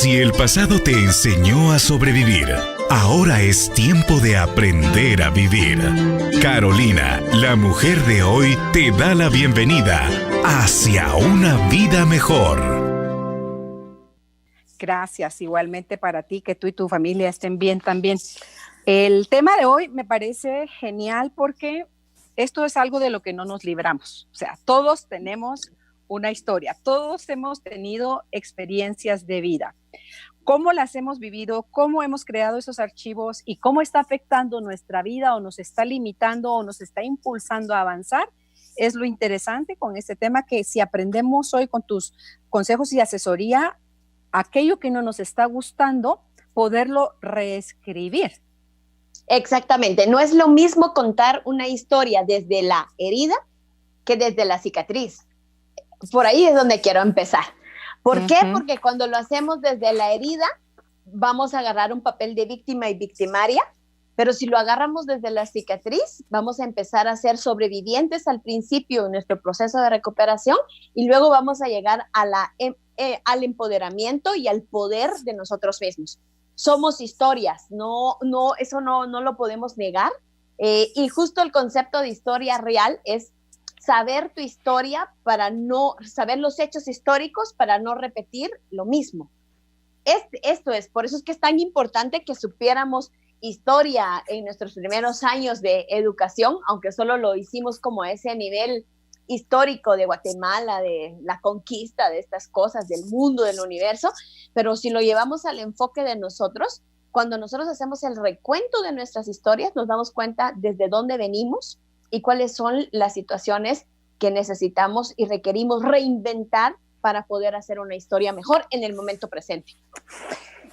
Si el pasado te enseñó a sobrevivir, ahora es tiempo de aprender a vivir. Carolina, la mujer de hoy, te da la bienvenida hacia una vida mejor. Gracias, igualmente para ti, que tú y tu familia estén bien también. El tema de hoy me parece genial porque esto es algo de lo que no nos libramos. O sea, todos tenemos una historia, todos hemos tenido experiencias de vida. Cómo las hemos vivido, cómo hemos creado esos archivos y cómo está afectando nuestra vida o nos está limitando o nos está impulsando a avanzar, es lo interesante con este tema, que si aprendemos hoy con tus consejos y asesoría, aquello que no nos está gustando, poderlo reescribir. Exactamente, no es lo mismo contar una historia desde la herida que desde la cicatriz. Por ahí es donde quiero empezar. ¿Por qué? Porque cuando lo hacemos desde la herida, vamos a agarrar un papel de víctima y victimaria, pero si lo agarramos desde la cicatriz, vamos a empezar a ser sobrevivientes al principio en nuestro proceso de recuperación y luego vamos a llegar al empoderamiento y al poder de nosotros mismos. Somos historias, eso no lo podemos negar, y justo el concepto de historia real es saber tu historia saber los hechos históricos para no repetir lo mismo. Por eso es que es tan importante que supiéramos historia en nuestros primeros años de educación, aunque solo lo hicimos como a ese nivel histórico de Guatemala, de la conquista de estas cosas, del mundo, del universo, pero si lo llevamos al enfoque de nosotros, cuando nosotros hacemos el recuento de nuestras historias, nos damos cuenta desde dónde venimos y cuáles son las situaciones que necesitamos y requerimos reinventar para poder hacer una historia mejor en el momento presente.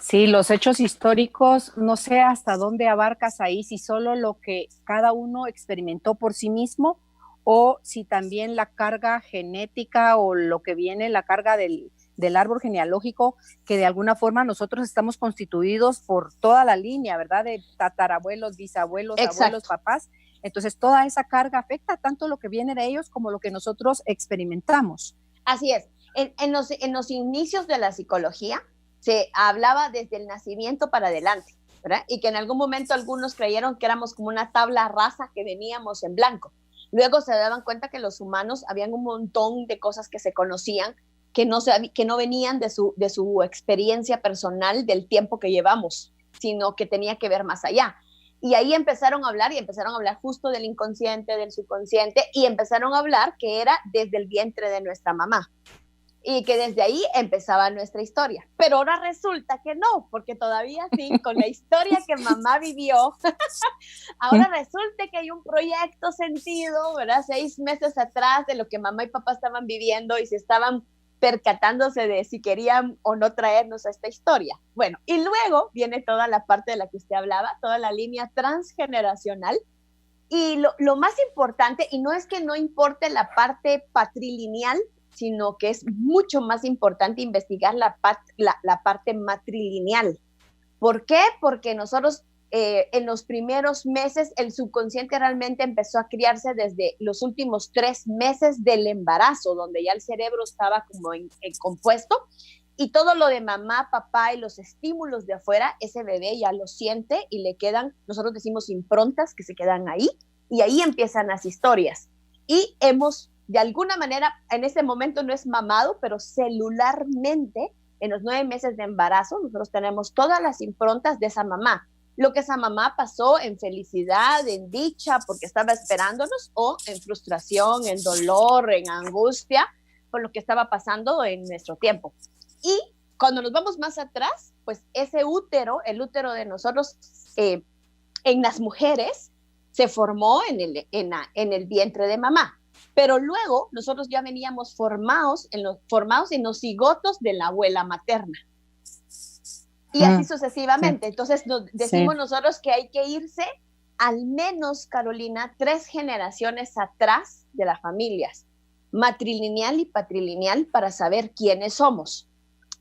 Sí, los hechos históricos, no sé hasta dónde abarcas ahí, si solo lo que cada uno experimentó por sí mismo o si también la carga genética o lo que viene, la carga del árbol genealógico, que de alguna forma nosotros estamos constituidos por toda la línea, ¿verdad? De tatarabuelos, bisabuelos, Exacto. Abuelos, papás. Entonces toda esa carga afecta tanto lo que viene de ellos como lo que nosotros experimentamos. Así es. En los inicios de la psicología se hablaba desde el nacimiento para adelante, ¿verdad? Y que en algún momento algunos creyeron que éramos como una tabla rasa que veníamos en blanco. Luego se daban cuenta que los humanos habían un montón de cosas que se conocían que no venían de su experiencia personal del tiempo que llevamos, sino que tenía que ver más allá. Y ahí empezaron a hablar justo del inconsciente, del subconsciente, y empezaron a hablar que era desde el vientre de nuestra mamá. Y que desde ahí empezaba nuestra historia. Pero ahora resulta que no, porque todavía sí, con la historia que mamá vivió, ahora resulta que hay un proyecto sentido, ¿verdad? 6 meses atrás de lo que mamá y papá estaban viviendo y se estaban percatándose de si querían o no traernos a esta historia. Bueno, y luego viene toda la parte de la que usted hablaba, toda la línea transgeneracional. Y lo más importante, y no es que no importe la parte patrilineal, sino que es mucho más importante investigar la parte matrilineal. ¿Por qué? Porque nosotros en los primeros meses el subconsciente realmente empezó a criarse desde los últimos 3 meses del embarazo, donde ya el cerebro estaba como en compuesto, y todo lo de mamá, papá y los estímulos de afuera, ese bebé ya lo siente y le quedan, nosotros decimos improntas que se quedan ahí, y ahí empiezan las historias. Y hemos, de alguna manera, en ese momento no es mamado, pero celularmente, en los 9 meses de embarazo, nosotros tenemos todas las improntas de esa mamá. Lo que esa mamá pasó en felicidad, en dicha, porque estaba esperándonos, o en frustración, en dolor, en angustia, por lo que estaba pasando en nuestro tiempo. Y cuando nos vamos más atrás, pues ese útero, el útero de nosotros, en las mujeres, se formó en el vientre de mamá. Pero luego nosotros ya veníamos formados en los cigotos de la abuela materna. Y así sucesivamente. Sí. Entonces decimos nosotros que hay que irse al menos, Carolina, 3 generaciones atrás de las familias, matrilineal y patrilineal, para saber quiénes somos.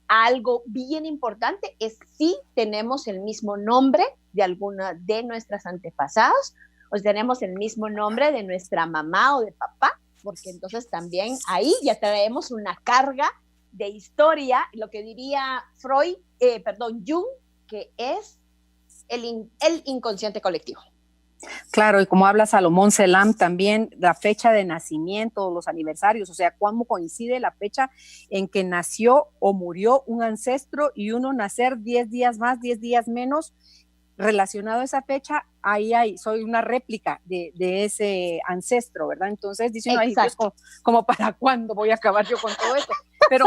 Algo bien importante es si tenemos el mismo nombre de alguna de nuestras antepasadas, o si tenemos el mismo nombre de nuestra mamá o de papá, porque entonces también ahí ya traemos una carga de historia, lo que diría Jung, que es el inconsciente colectivo. Claro, y como habla Salomón Selam también, la fecha de nacimiento, los aniversarios, o sea, cómo coincide la fecha en que nació o murió un ancestro y uno nacer 10 días más, 10 días menos, relacionado a esa fecha, soy una réplica de ese ancestro, ¿verdad? Entonces dice uno, pues, como para cuándo voy a acabar yo con todo esto. Pero,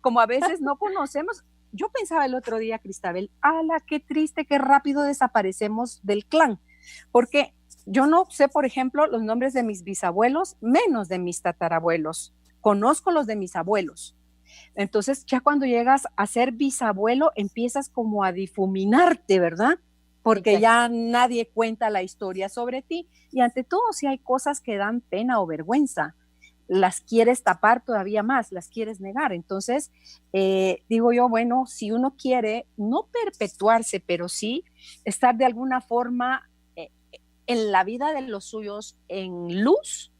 como a veces no conocemos, yo pensaba el otro día, Cristabel, ¡ala, qué triste, qué rápido desaparecemos del clan! Porque yo no sé, por ejemplo, los nombres de mis bisabuelos, menos de mis tatarabuelos. Conozco los de mis abuelos. Entonces, ya cuando llegas a ser bisabuelo, empiezas como a difuminarte, ¿verdad? Porque ya nadie cuenta la historia sobre ti. Y ante todo, si hay cosas que dan pena o vergüenza, las quieres tapar todavía más, las quieres negar. Entonces, digo yo, bueno, si uno quiere no perpetuarse, pero sí estar de alguna forma en la vida de los suyos en luz,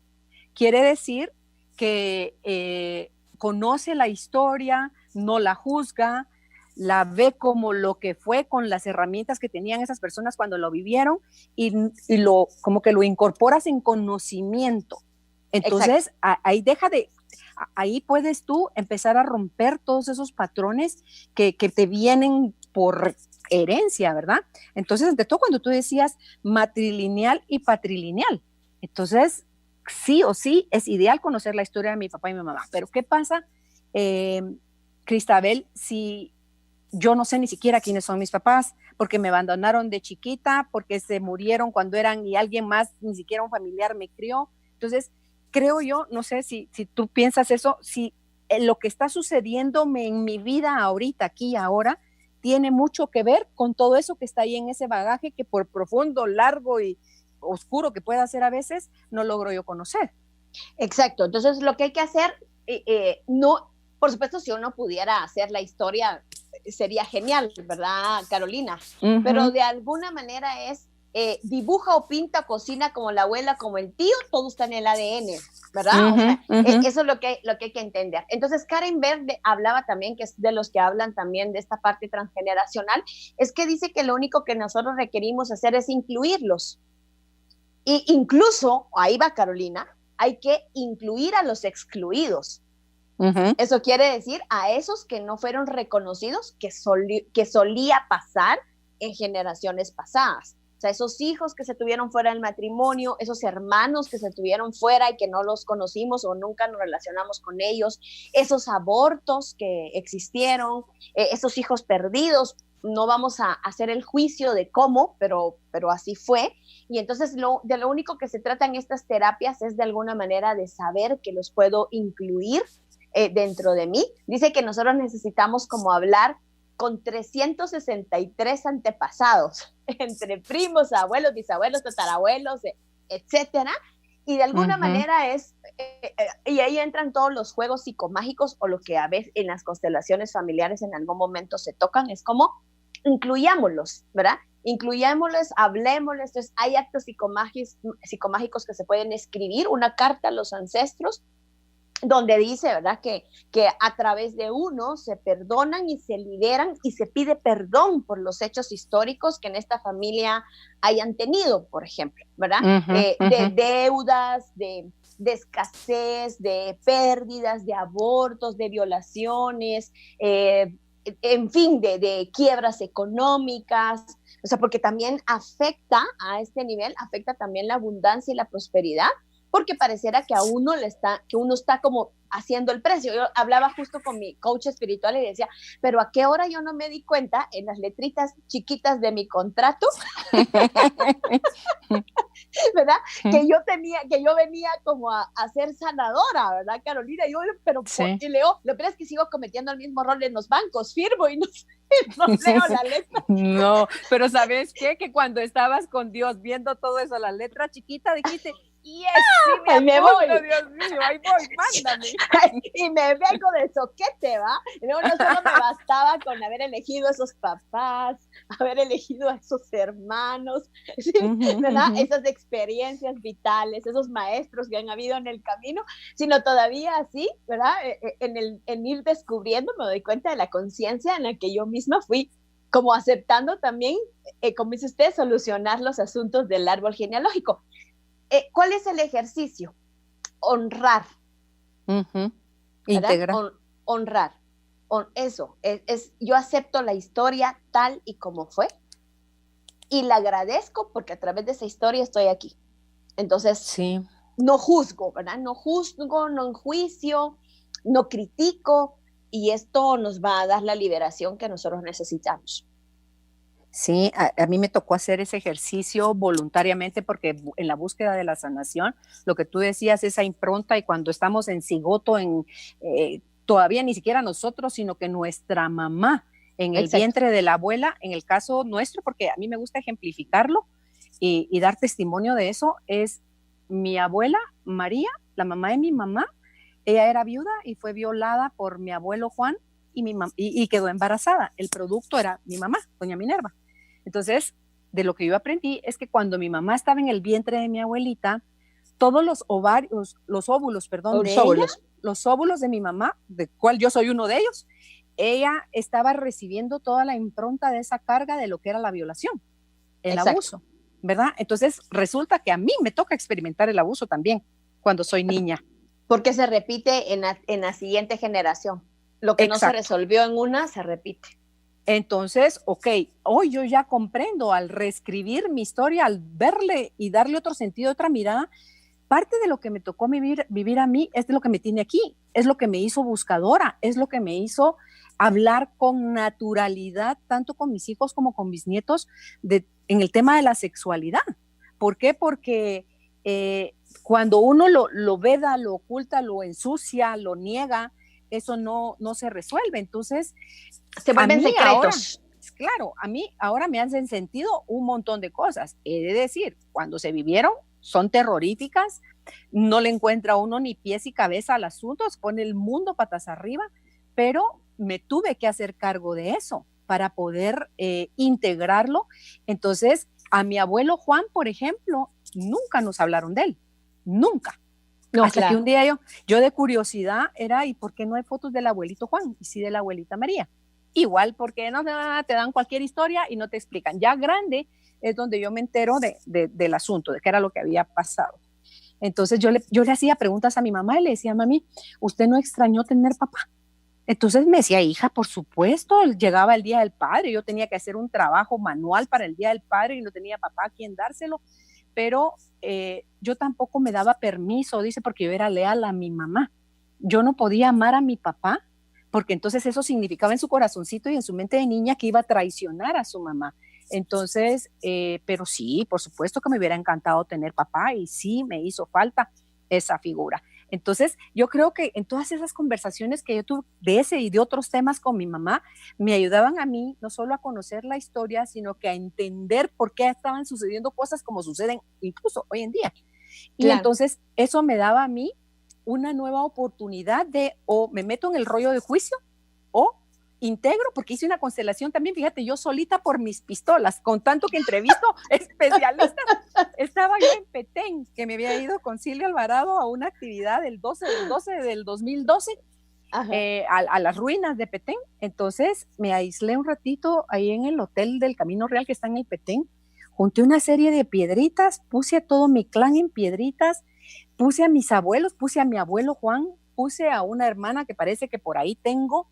quiere decir que conoce la historia, no la juzga, la ve como lo que fue con las herramientas que tenían esas personas cuando lo vivieron y como que lo incorporas en conocimiento. Entonces, ahí puedes tú empezar a romper todos esos patrones que te vienen por herencia, ¿verdad? Entonces, ante todo, cuando tú decías matrilineal y patrilineal, entonces, sí o sí, es ideal conocer la historia de mi papá y mi mamá. Pero, ¿qué pasa, Cristabel, si yo no sé ni siquiera quiénes son mis papás, porque me abandonaron de chiquita, porque se murieron cuando eran y alguien más, ni siquiera un familiar me crió? Entonces, creo yo, no sé si tú piensas eso, si lo que está sucediéndome en mi vida ahorita, aquí y ahora, tiene mucho que ver con todo eso que está ahí en ese bagaje que por profundo, largo y oscuro que pueda ser a veces, no logro yo conocer. Exacto, entonces lo que hay que hacer, no, por supuesto, si uno pudiera hacer la historia, sería genial, ¿verdad, Carolina? Uh-huh. Pero de alguna manera es dibuja o pinta, cocina como la abuela, como el tío, todo está en el ADN, ¿verdad? Uh-huh, o sea, uh-huh. Eso es lo que hay que entender. Entonces, Karen Berg hablaba también, que es de los que hablan también de esta parte transgeneracional, es que dice que lo único que nosotros requerimos hacer es incluirlos. Y incluso, ahí va Carolina, hay que incluir a los excluidos. Uh-huh. Eso quiere decir a esos que no fueron reconocidos, que solía pasar en generaciones pasadas. O sea, esos hijos que se tuvieron fuera del matrimonio, esos hermanos que se tuvieron fuera y que no los conocimos o nunca nos relacionamos con ellos, esos abortos que existieron, esos hijos perdidos, no vamos a hacer el juicio de cómo, pero así fue. Y entonces de lo único que se trata en estas terapias es de alguna manera de saber que los puedo incluir dentro de mí. Dice que nosotros necesitamos como hablar con 363 antepasados, entre primos, abuelos, bisabuelos, tatarabuelos, etcétera, y de alguna uh-huh. manera y ahí entran todos los juegos psicomágicos o lo que a veces en las constelaciones familiares en algún momento se tocan, es como incluyámoslos, ¿verdad? Incluyámoslos, hablemosles. Entonces hay actos psicomágicos que se pueden escribir, una carta a los ancestros, donde dice, ¿verdad?, que a través de uno se perdonan y se liberan y se pide perdón por los hechos históricos que en esta familia hayan tenido, por ejemplo, ¿verdad? Uh-huh, de deudas, de escasez, de pérdidas, de abortos, de violaciones, en fin, de quiebras económicas, o sea, porque también afecta a este nivel, afecta también la abundancia y la prosperidad, porque pareciera que uno está como haciendo el precio. Yo hablaba justo con mi coach espiritual y decía, pero ¿a qué hora yo no me di cuenta en las letritas chiquitas de mi contrato? ¿Verdad? Que yo venía como a ser sanadora, ¿verdad, Carolina? Sí. Y Leo, lo peor es que sigo cometiendo el mismo rol en los bancos, firmo y no leo la letra. No, pero ¿sabes qué? Que cuando estabas con Dios viendo todo eso, la letra chiquita, dijiste, yes, sí me Ahí me apunto, voy. Dios mío, ahí voy, mándame. Y me vengo de soquete, ¿va? No, no solo me bastaba con haber elegido a esos papás, haber elegido a esos hermanos, ¿sí? ¿Verdad? Esas experiencias vitales, esos maestros que han habido en el camino, sino todavía así, ¿verdad? En ir descubriendo, me doy cuenta de la conciencia en la que yo misma fui como aceptando también, como dice usted, solucionar los asuntos del árbol genealógico. ¿Cuál es el ejercicio? Honrar. Integra. Honrar. Eso, yo acepto la historia tal y como fue y la agradezco porque a través de esa historia estoy aquí. Entonces, sí. No juzgo, ¿verdad? No juzgo, no enjuicio, no critico, y esto nos va a dar la liberación que nosotros necesitamos. Sí, a mí me tocó hacer ese ejercicio voluntariamente porque en la búsqueda de la sanación, lo que tú decías, esa impronta, y cuando estamos en cigoto, todavía ni siquiera nosotros, sino que nuestra mamá en el vientre de la abuela, en el caso nuestro, porque a mí me gusta ejemplificarlo y dar testimonio de eso, es mi abuela María, la mamá de mi mamá. Ella era viuda y fue violada por mi abuelo Juan y quedó embarazada. El producto era mi mamá, doña Minerva. Entonces, de lo que yo aprendí es que cuando mi mamá estaba en el vientre de mi abuelita, todos los óvulos de mi mamá, de cual yo soy uno de ellos, ella estaba recibiendo toda la impronta de esa carga de lo que era la violación, el abuso, ¿verdad? Entonces, resulta que a mí me toca experimentar el abuso también cuando soy niña. Porque se repite en la siguiente generación. Lo que no se resolvió en una, se repite. Entonces, hoy yo ya comprendo, al reescribir mi historia, al verle y darle otro sentido, otra mirada, parte de lo que me tocó vivir a mí es de lo que me tiene aquí, es lo que me hizo buscadora, es lo que me hizo hablar con naturalidad, tanto con mis hijos como con mis nietos, en el tema de la sexualidad. ¿Por qué? Porque cuando uno lo veda, lo oculta, lo ensucia, lo niega, eso no se resuelve. Entonces, se vuelven secretos. Claro, a mí ahora me hacen sentido un montón de cosas. He de decir, cuando se vivieron, son terroríficas, no le encuentra uno ni pies y cabeza al asunto, se pone el mundo patas arriba, pero me tuve que hacer cargo de eso para poder integrarlo. Entonces, a mi abuelo Juan, por ejemplo, nunca nos hablaron de él, nunca. No, hasta que un día yo de curiosidad era, ¿y por qué no hay fotos del abuelito Juan? Y sí de la abuelita María. Igual, porque no te dan cualquier historia y no te explican. Ya grande es donde yo me entero del asunto, de qué era lo que había pasado. Entonces yo le hacía preguntas a mi mamá y le decía, mami, ¿usted no extrañó tener papá? Entonces me decía, hija, por supuesto, llegaba el Día del Padre, yo tenía que hacer un trabajo manual para el Día del Padre y no tenía papá a quien dárselo, pero yo tampoco me daba permiso, dice, porque yo era leal a mi mamá. Yo no podía amar a mi papá, porque entonces eso significaba en su corazoncito y en su mente de niña que iba a traicionar a su mamá. Entonces, pero sí, por supuesto que me hubiera encantado tener papá y sí me hizo falta esa figura. Entonces, yo creo que en todas esas conversaciones que yo tuve de ese y de otros temas con mi mamá, me ayudaban a mí no solo a conocer la historia, sino que a entender por qué estaban sucediendo cosas como suceden incluso hoy en día. Y entonces eso me daba a mí una nueva oportunidad de o me meto en el rollo de juicio o integro, porque hice una constelación también, fíjate, yo solita por mis pistolas, con tanto que entrevisto especialistas. Estaba yo en Petén, que me había ido con Silvia Alvarado a una actividad del 12 del 2012, a las ruinas de Petén. Entonces me aislé un ratito ahí en el hotel del Camino Real que está en el Petén, junté una serie de piedritas, puse a todo mi clan en piedritas, puse a mis abuelos, puse a mi abuelo Juan, puse a una hermana que parece que por ahí tengo,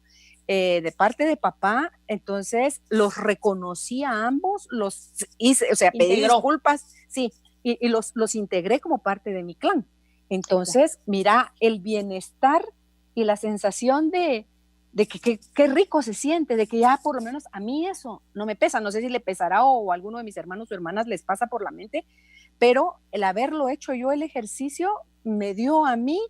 de parte de papá. Entonces los reconocí a ambos, los hice, o sea, pedí disculpas, sí, y los integré como parte de mi clan. Entonces, mira, el bienestar y la sensación de que qué rico se siente, de que ya por lo menos a mí eso no me pesa, no sé si le pesará o a alguno de mis hermanos o hermanas les pasa por la mente, pero el haberlo hecho yo el ejercicio me dio a mí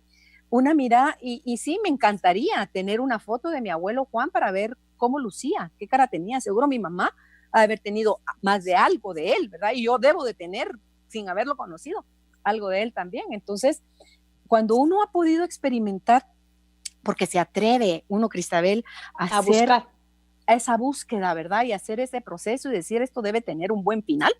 una mirada y sí, me encantaría tener una foto de mi abuelo Juan para ver cómo lucía, qué cara tenía. Seguro mi mamá ha de haber tenido más de algo de él, ¿verdad? Y yo debo de tener, sin haberlo conocido, algo de él también. Entonces, cuando uno ha podido experimentar, porque se atreve uno, Cristabel, a hacer buscar esa búsqueda, ¿verdad? Y hacer ese proceso y decir, esto debe tener un buen final,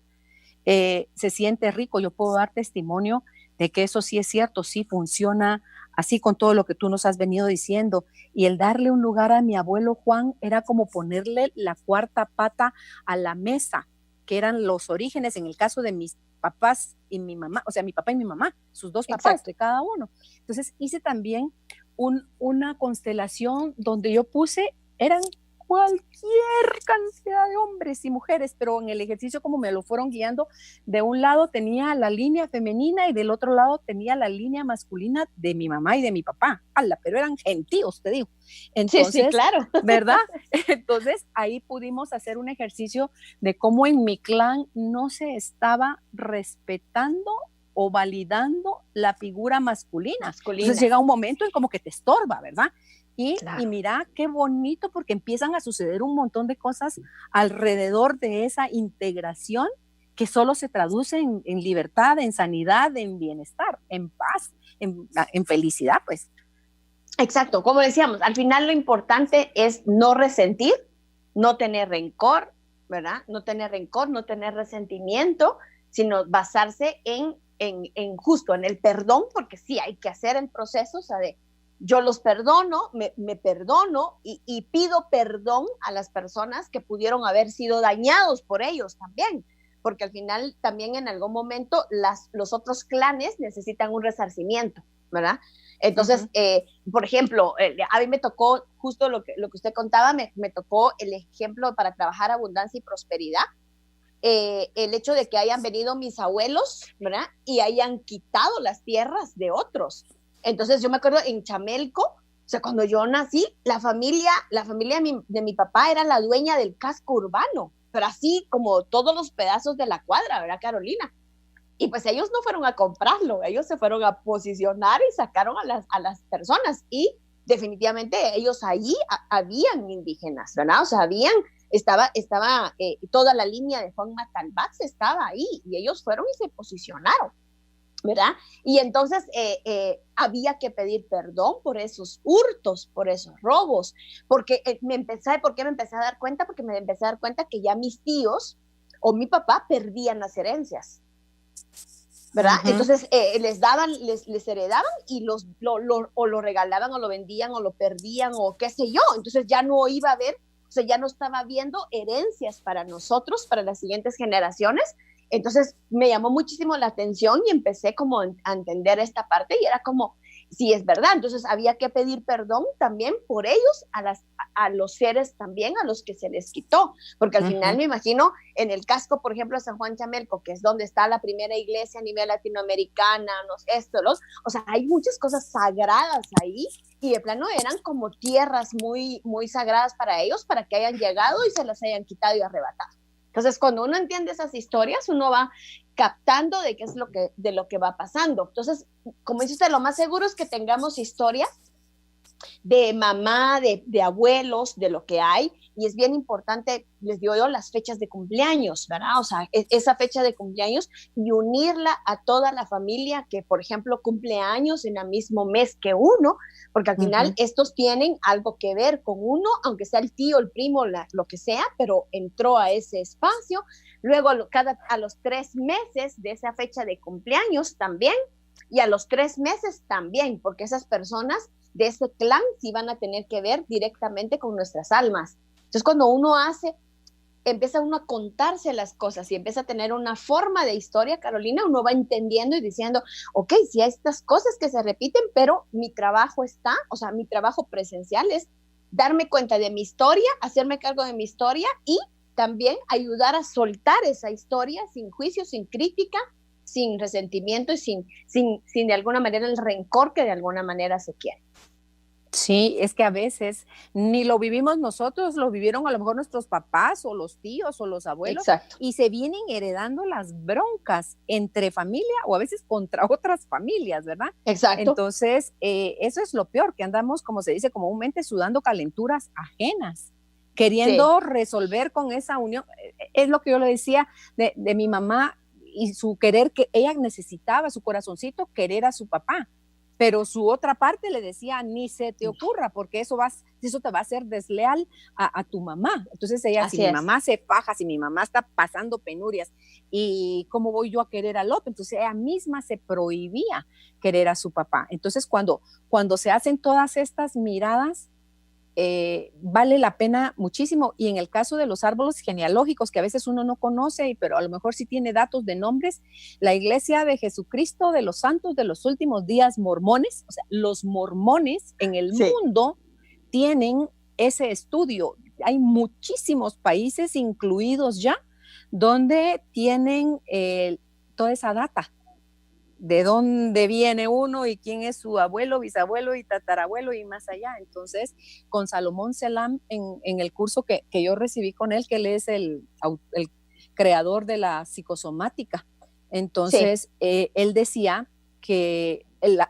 se siente rico. Yo puedo dar testimonio de que eso sí es cierto, sí funciona así con todo lo que tú nos has venido diciendo. Y el darle un lugar a mi abuelo Juan era como ponerle la cuarta pata a la mesa, que eran los orígenes en el caso de mis papás y mi mamá, o sea, mi papá y mi mamá, sus dos papás. Exacto. De cada uno. Entonces hice también una constelación donde yo puse, eran cualquier cantidad de hombres y mujeres, pero en el ejercicio como me lo fueron guiando, de un lado tenía la línea femenina y del otro lado tenía la línea masculina de mi mamá y de mi papá. ¡Hala! Pero eran gentíos, te digo. Entonces, sí, claro. ¿Verdad? Entonces ahí pudimos hacer un ejercicio de cómo en mi clan no se estaba respetando o validando la figura masculina. Entonces llega un momento en como que te estorba, ¿verdad? Y mira qué bonito, porque empiezan a suceder un montón de cosas alrededor de esa integración que solo se traduce en libertad, en sanidad, en bienestar, en paz, en felicidad, pues. Exacto, como decíamos, al final lo importante es no resentir, no tener rencor, ¿verdad? No tener rencor, no tener resentimiento, sino basarse en justo en el perdón, porque sí hay que hacer el proceso, o sea, de yo los perdono, me perdono y pido perdón a las personas que pudieron haber sido dañados por ellos también, porque al final también en algún momento los otros clanes necesitan un resarcimiento, ¿verdad? Entonces, por ejemplo, a mí me tocó justo lo que usted contaba, me tocó el ejemplo para trabajar abundancia y prosperidad, el hecho de que hayan venido mis abuelos, ¿verdad? Y hayan quitado las tierras de otros. Entonces yo me acuerdo en Chamelco, o sea, cuando yo nací, la familia de mi papá era la dueña del casco urbano, pero así como todos los pedazos de la cuadra, ¿verdad, Carolina? Y pues ellos no fueron a comprarlo, ellos se fueron a posicionar y sacaron a las personas, y definitivamente ellos allí habían indígenas, ¿verdad? O sea, estaba toda la línea de Juan Matalbax estaba ahí, y ellos fueron y se posicionaron, ¿verdad? Y entonces había que pedir perdón por esos hurtos, por esos robos, porque ¿por qué me empecé a dar cuenta? Porque me empecé a dar cuenta que ya mis tíos o mi papá perdían las herencias, ¿verdad? Entonces les heredaban y o lo regalaban o lo vendían o lo perdían o qué sé yo. Entonces ya no iba a haber, o sea, ya no estaba habiendo herencias para nosotros, para las siguientes generaciones. Entonces me llamó muchísimo la atención y empecé como a entender esta parte, y era como, sí, es verdad. Entonces había que pedir perdón también por ellos, a los seres también a los que se les quitó, porque al final me imagino en el casco, por ejemplo, de San Juan Chamelco, que es donde está la primera iglesia a nivel latinoamericana, o sea, hay muchas cosas sagradas ahí, y de plano eran como tierras muy, muy sagradas para ellos, para que hayan llegado y se las hayan quitado y arrebatado. Entonces, cuando uno entiende esas historias, uno va captando de qué es de lo que va pasando. Entonces, como dice usted, lo más seguro es que tengamos historias de mamá, de abuelos, de lo que hay, y es bien importante, les digo yo, las fechas de cumpleaños, ¿verdad? O sea, esa fecha de cumpleaños y unirla a toda la familia que, por ejemplo, cumple años en el mismo mes que uno, porque al final estos tienen algo que ver con uno, aunque sea el tío, el primo, lo que sea, pero entró a ese espacio. Luego a los 3 meses de esa fecha de cumpleaños también, y a los 3 meses también, porque esas personas de ese clan sí van a tener que ver directamente con nuestras almas. Entonces, cuando uno empieza uno a contarse las cosas y empieza a tener una forma de historia, Carolina, uno va entendiendo y diciendo, ok, sí hay estas cosas que se repiten, pero mi trabajo mi trabajo presencial es darme cuenta de mi historia, hacerme cargo de mi historia y también ayudar a soltar esa historia sin juicio, sin crítica, sin resentimiento y sin de alguna manera el rencor que de alguna manera se quiere. Sí, es que a veces ni lo vivimos nosotros, lo vivieron a lo mejor nuestros papás o los tíos o los abuelos. Exacto. Y se vienen heredando las broncas entre familia o a veces contra otras familias, ¿verdad? Exacto. Entonces, eso es lo peor, que andamos, como se dice comúnmente, sudando calenturas ajenas, queriendo resolver con esa unión. Es lo que yo le decía de mi mamá. y su querer, que ella necesitaba, su corazoncito, querer a su papá. Pero su otra parte le decía, ni se te ocurra, porque eso te va a hacer desleal a tu mamá. Entonces ella, si mi mamá se faja, si mi mamá está pasando penurias, ¿y cómo voy yo a querer al otro? Entonces ella misma se prohibía querer a su papá. Entonces cuando se hacen todas estas miradas, vale la pena muchísimo. Y en el caso de los árboles genealógicos, que a veces uno no conoce, pero a lo mejor sí tiene datos de nombres, la Iglesia de Jesucristo de los Santos de los Últimos Días mormones, o sea, los mormones en el mundo tienen ese estudio. Hay muchísimos países incluidos ya donde tienen toda esa data de dónde viene uno y quién es su abuelo, bisabuelo y tatarabuelo y más allá. Entonces, con Salomón Selam, en el curso que yo recibí con él, que él es el creador de la psicosomática, entonces él decía que,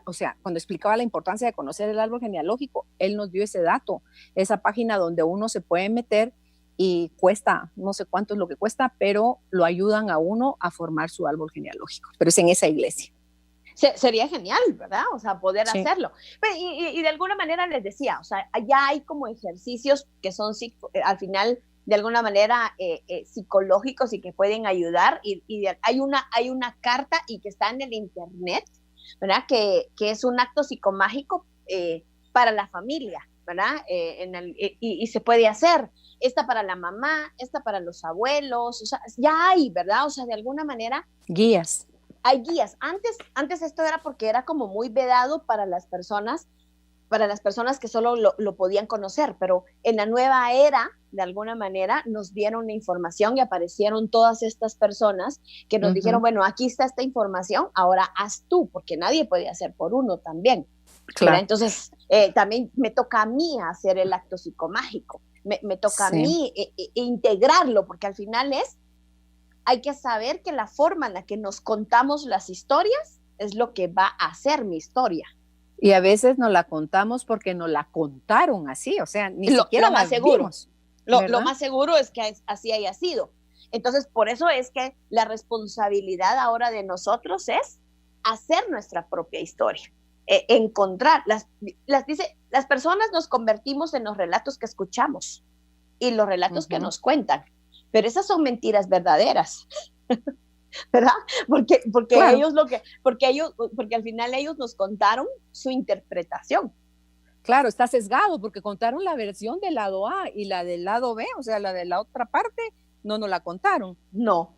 o sea, cuando explicaba la importancia de conocer el árbol genealógico, él nos dio ese dato, esa página donde uno se puede meter y cuesta, no sé cuánto es lo que cuesta, pero lo ayudan a uno a formar su árbol genealógico, pero es en esa iglesia. Sería genial, ¿verdad? O sea, poder hacerlo. Pero, y de alguna manera les decía, o sea, ya hay como ejercicios que son al final de alguna manera psicológicos y que pueden ayudar. Y hay una carta y que está en el internet, ¿verdad? Que es un acto psicomágico para la familia, ¿verdad? Y se puede hacer. Esta para la mamá, esta para los abuelos, o sea, ya hay, ¿verdad? O sea, de alguna manera. Guías. Hay guías. Antes esto era porque era como muy vedado para las personas que solo lo podían conocer, pero en la nueva era, de alguna manera, nos dieron la información y aparecieron todas estas personas que nos dijeron, bueno, aquí está esta información, ahora haz tú, porque nadie puede hacer por uno también. Claro. Entonces, también me toca a mí hacer el acto psicomágico, me toca a mí integrarlo, porque al final hay que saber que la forma en la que nos contamos las historias es lo que va a hacer mi historia. Y a veces nos la contamos porque nos la contaron así, o sea, ni siquiera lo más seguro. Lo más seguro es que así haya sido. Entonces, por eso es que la responsabilidad ahora de nosotros es hacer nuestra propia historia, encontrar. Las personas nos convertimos en los relatos que escuchamos y los relatos que nos cuentan. Pero esas son mentiras verdaderas, ¿verdad? Porque claro. porque al final ellos nos contaron su interpretación. Claro, está sesgado porque contaron la versión del lado A y la del lado B, o sea, la de la otra parte, no nos la contaron. No,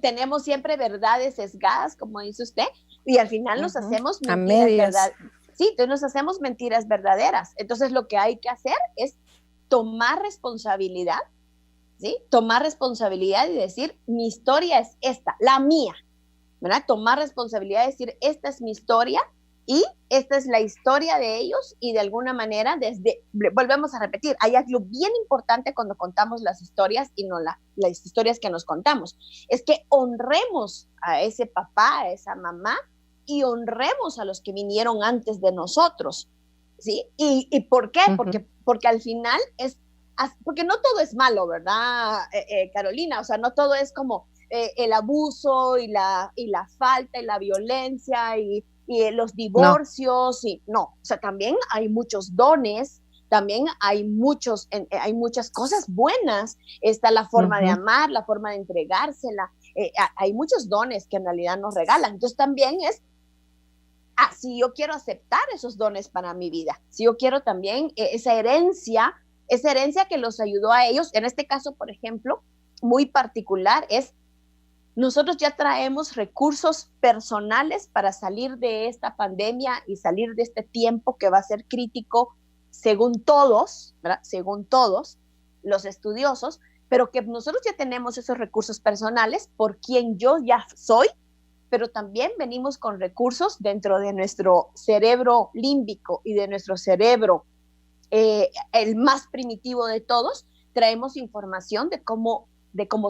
tenemos siempre verdades sesgadas, como dice usted, y al final nos hacemos mentiras verdaderas. Sí, entonces nos hacemos mentiras verdaderas. Entonces lo que hay que hacer es tomar responsabilidad, ¿sí? Tomar responsabilidad y decir, mi historia es esta, la mía, ¿verdad? Tomar responsabilidad y decir, esta es mi historia y esta es la historia de ellos y de alguna manera volvemos a repetir, hay algo bien importante cuando contamos las historias y no las historias que nos contamos, es que honremos a ese papá, a esa mamá y honremos a los que vinieron antes de nosotros, ¿sí? ¿Y por qué? Porque al final porque no todo es malo, ¿verdad, Carolina? O sea, no todo es como el abuso y la falta y la violencia y los divorcios. No, o sea, también hay muchos dones, también hay muchas cosas buenas. Está la forma de amar, la forma de entregársela. Hay muchos dones que en realidad nos regalan. Entonces también si yo quiero aceptar esos dones para mi vida, si yo quiero también esa herencia que los ayudó a ellos, en este caso, por ejemplo, muy particular, nosotros ya traemos recursos personales para salir de esta pandemia y salir de este tiempo que va a ser crítico según todos, ¿verdad? Según todos los estudiosos, pero que nosotros ya tenemos esos recursos personales por quien yo ya soy, pero también venimos con recursos dentro de nuestro cerebro límbico y de nuestro cerebro el más primitivo de todos, traemos información de cómo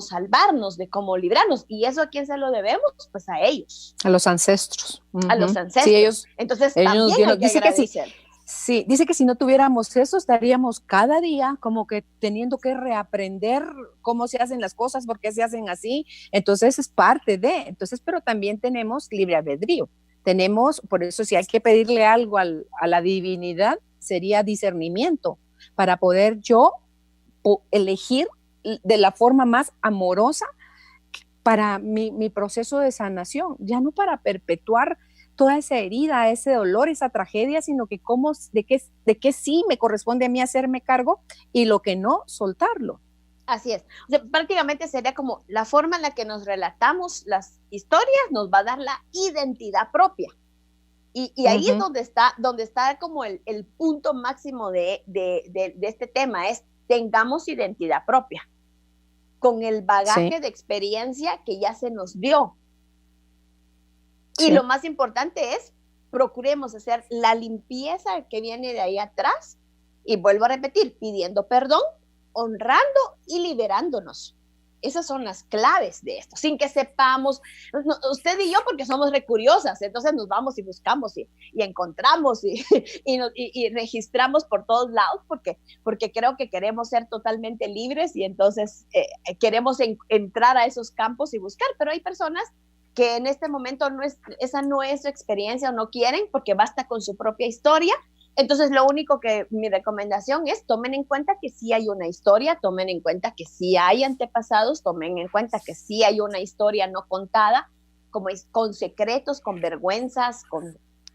salvarnos, de cómo librarnos. ¿Y eso a quién se lo debemos? Pues a ellos. A los ancestros. A los ancestros. Sí, ellos, entonces, ellos también hay que dice agradecer. Sí, dice que si no tuviéramos eso, estaríamos cada día como que teniendo que reaprender cómo se hacen las cosas, por qué se hacen así. Entonces es parte de, entonces, pero también tenemos libre albedrío. Tenemos, por eso si hay que pedirle algo a la divinidad, sería discernimiento para poder yo elegir de la forma más amorosa para mi proceso de sanación, ya no para perpetuar toda esa herida, ese dolor, esa tragedia, sino que de qué sí me corresponde a mí hacerme cargo y lo que no, soltarlo. Así es. O sea, prácticamente sería como la forma en la que nos relatamos las historias nos va a dar la identidad propia. Y ahí es donde está como el punto máximo de este tema, es tengamos identidad propia, con el bagaje de experiencia que ya se nos dio. Y lo más importante es, procuremos hacer la limpieza que viene de ahí atrás, y vuelvo a repetir, pidiendo perdón, honrando y liberándonos. Esas son las claves de esto, sin que sepamos, usted y yo porque somos recuriosas, entonces nos vamos y buscamos y encontramos y registramos por todos lados porque creo que queremos ser totalmente libres y entonces queremos entrar a esos campos y buscar, pero hay personas que en este momento esa no es su experiencia o no quieren porque basta con su propia historia. Entonces, lo único que mi recomendación es tomen en cuenta que sí hay una historia, tomen en cuenta que sí hay antepasados, tomen en cuenta que sí hay una historia no contada, como es, con secretos, con vergüenzas,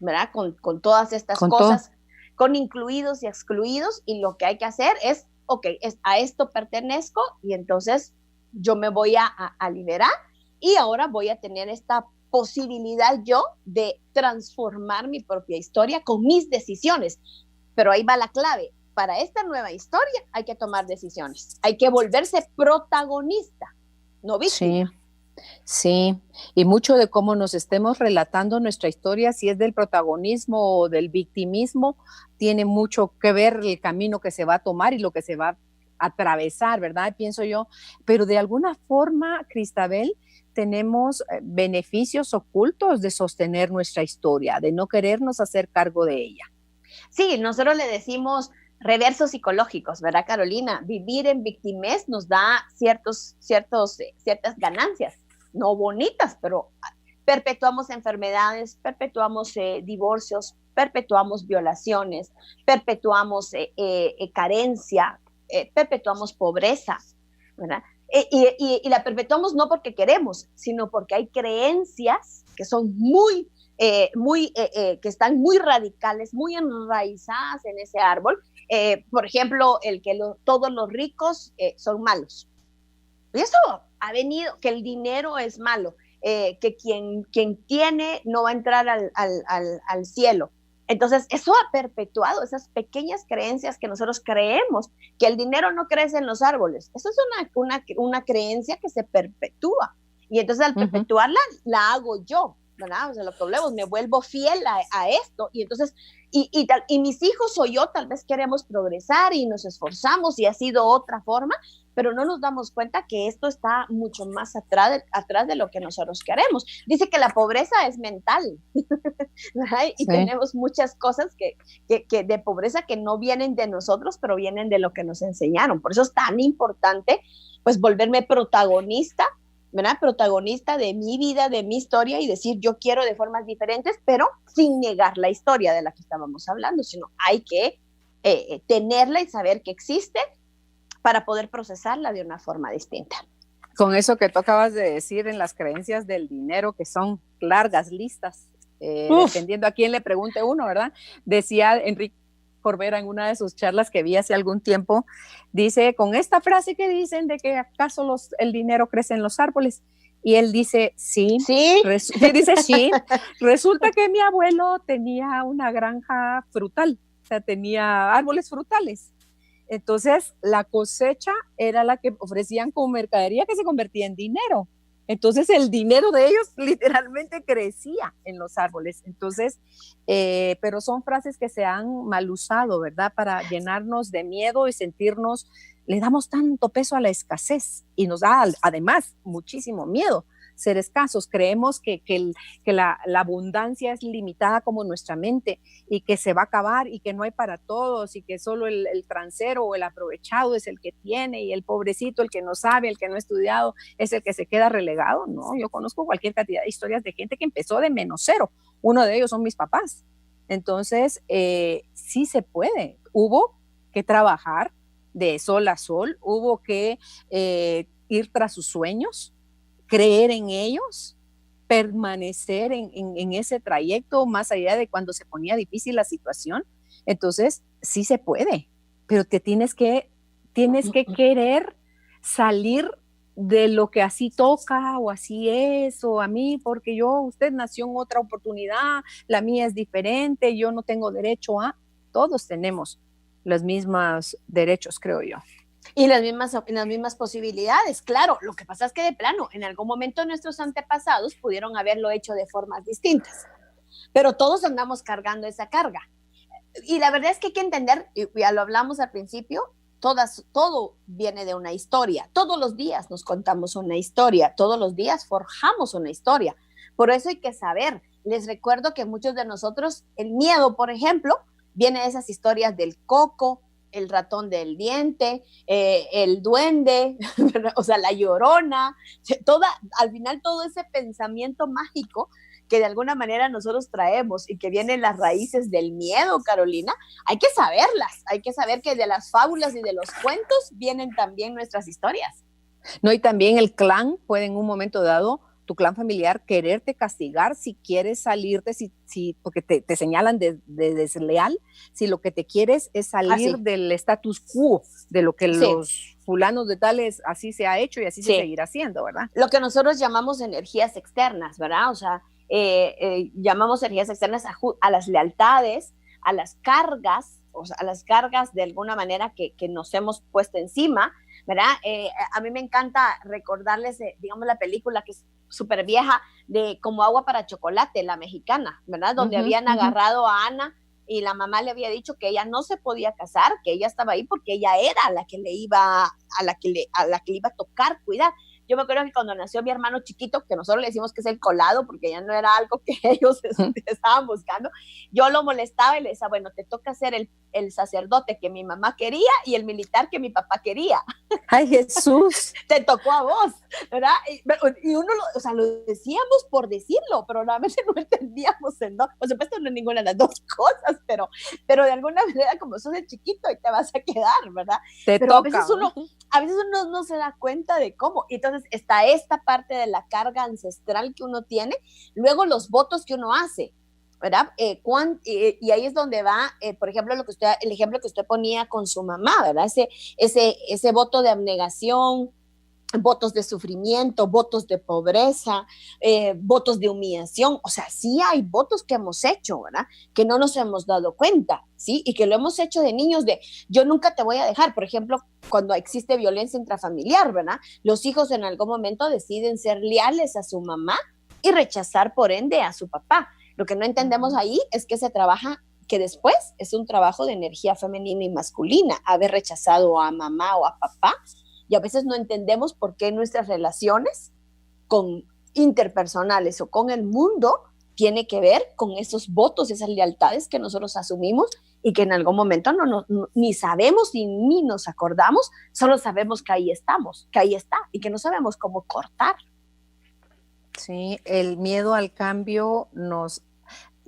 ¿verdad? Con todas estas cosas, con incluidos y excluidos, y lo que hay que hacer es, a esto pertenezco y entonces yo me voy a liberar y ahora voy a tener esta posibilidad yo de transformar mi propia historia con mis decisiones. Pero ahí va la clave. Para esta nueva historia hay que tomar decisiones. Hay que volverse protagonista, no víctima. Sí. Y mucho de cómo nos estemos relatando nuestra historia, si es del protagonismo o del victimismo, tiene mucho que ver el camino que se va a tomar y lo que se va a atravesar, ¿verdad? Pienso yo. Pero de alguna forma, Cristabel, tenemos beneficios ocultos de sostener nuestra historia, de no querernos hacer cargo de ella. Sí, nosotros le decimos reversos psicológicos, ¿verdad, Carolina? Vivir en victimez nos da ciertas ganancias, no bonitas, pero perpetuamos enfermedades, perpetuamos divorcios, perpetuamos violaciones, perpetuamos carencia, perpetuamos pobreza, ¿verdad? Y la perpetuamos no porque queremos, sino porque hay creencias que son que están muy radicales, muy enraizadas en ese árbol. Por ejemplo, todos los ricos son malos. Y eso ha venido, que el dinero es malo, que quien tiene no va a entrar al cielo. Entonces, eso ha perpetuado esas pequeñas creencias que nosotros creemos, que el dinero no crece en los árboles. Eso es una creencia que se perpetúa. Y entonces, al perpetuarla, la hago yo, ¿verdad? O sea, lo que hablamos, me vuelvo fiel a esto. Y entonces, y mis hijos o yo tal vez queremos progresar y nos esforzamos y ha sido otra forma, pero no nos damos cuenta que esto está mucho más atrás de lo que nosotros queremos. Dice que la pobreza es mental, ¿verdad? Y tenemos muchas cosas que de pobreza que no vienen de nosotros, pero vienen de lo que nos enseñaron. Por eso es tan importante, pues, volverme protagonista, ¿verdad? Protagonista de mi vida, de mi historia y decir yo quiero de formas diferentes, pero sin negar la historia de la que estábamos hablando, sino hay que tenerla y saber que existe para poder procesarla de una forma distinta. Con eso que tú acabas de decir en las creencias del dinero, que son largas listas, dependiendo a quién le pregunte uno, ¿verdad? Decía Enrique Corbera en una de sus charlas que vi hace algún tiempo, dice, con esta frase que dicen de que acaso el dinero crece en los árboles, y él dice, sí. Dice, sí, resulta que mi abuelo tenía una granja frutal, o sea, tenía árboles frutales. Entonces, la cosecha era la que ofrecían como mercadería que se convertía en dinero. Entonces, el dinero de ellos literalmente crecía en los árboles. Entonces, pero son frases que se han mal usado, ¿verdad? Para llenarnos de miedo y sentirnos, le damos tanto peso a la escasez y nos da además muchísimo miedo ser escasos. Creemos que la abundancia es limitada como nuestra mente y que se va a acabar y que no hay para todos y que solo el transero o el aprovechado es el que tiene y el pobrecito, el que no sabe, el que no ha estudiado, es el que se queda relegado. No, yo conozco cualquier cantidad de historias de gente que empezó de menos cero. Uno de ellos son mis papás. Entonces, sí se puede. Hubo que trabajar de sol a sol, hubo que ir tras sus sueños, creer en ellos, permanecer en ese trayecto más allá de cuando se ponía difícil la situación. Entonces, sí se puede, pero tienes que querer salir de lo que así toca o así es, o a mí, porque usted nació en otra oportunidad, la mía es diferente, yo no tengo derecho a. Todos tenemos los mismos derechos, creo yo. Y las mismas posibilidades, claro. Lo que pasa es que de plano, en algún momento nuestros antepasados pudieron haberlo hecho de formas distintas, pero todos andamos cargando esa carga. Y la verdad es que hay que entender, y ya lo hablamos al principio, todo viene de una historia. Todos los días nos contamos una historia, todos los días forjamos una historia. Por eso hay que saber. Les recuerdo que muchos de nosotros, el miedo, por ejemplo, viene de esas historias del coco, el ratón del diente, el duende, o sea, la llorona, al final todo ese pensamiento mágico que de alguna manera nosotros traemos y que vienen las raíces del miedo, Carolina, hay que saberlas, hay que saber que de las fábulas y de los cuentos vienen también nuestras historias. No, y también el clan puede en un momento dado, tu clan familiar, quererte castigar si quieres salirte, porque te señalan de desleal, si lo que te quieres es salir del status quo, de lo que los fulanos de tales así se ha hecho y así se seguirá haciendo, ¿verdad? Lo que nosotros llamamos energías externas, ¿verdad? O sea, llamamos energías externas a las lealtades, a las cargas, o sea, a las cargas de alguna manera que nos hemos puesto encima, ¿verdad? A mí me encanta recordarles, digamos, la película que es súper vieja, de Como agua para chocolate, la mexicana, ¿verdad? Donde habían agarrado a Ana y la mamá le había dicho que ella no se podía casar, que ella estaba ahí porque ella era la que le iba a tocar cuidar. Yo me acuerdo que cuando nació mi hermano chiquito, que nosotros le decimos que es el colado, porque ya no era algo que ellos estaban buscando, yo lo molestaba y le decía, bueno, te toca ser el sacerdote que mi mamá quería y el militar que mi papá quería. ¡Ay, Jesús! Te tocó a vos, ¿verdad? Y uno, lo decíamos por decirlo, pero realmente no entendíamos el no. Por supuesto, no es ninguna de las dos cosas, pero de alguna manera, como sos el chiquito, y te vas a quedar, ¿verdad? Pero toca. A veces uno no se da cuenta de cómo. Y entonces está esta parte de la carga ancestral que uno tiene, luego los votos que uno hace, ¿verdad? Y ahí es donde va, por ejemplo, el ejemplo que usted ponía con su mamá, ¿verdad? Ese voto de abnegación, votos de sufrimiento, votos de pobreza, votos de humillación. O sea, sí hay votos que hemos hecho, ¿verdad? Que no nos hemos dado cuenta, ¿sí? Y que lo hemos hecho de niños de yo nunca te voy a dejar. Por ejemplo, cuando existe violencia intrafamiliar, ¿verdad? Los hijos en algún momento deciden ser leales a su mamá y rechazar por ende a su papá. Lo que no entendemos ahí es que se trabaja, que después es un trabajo de energía femenina y masculina, haber rechazado a mamá o a papá, y a veces no entendemos por qué nuestras relaciones interpersonales o con el mundo tiene que ver con esos votos, esas lealtades que nosotros asumimos y que en algún momento ni sabemos ni nos acordamos, solo sabemos que ahí estamos, que ahí está y que no sabemos cómo cortar. Sí, el miedo al cambio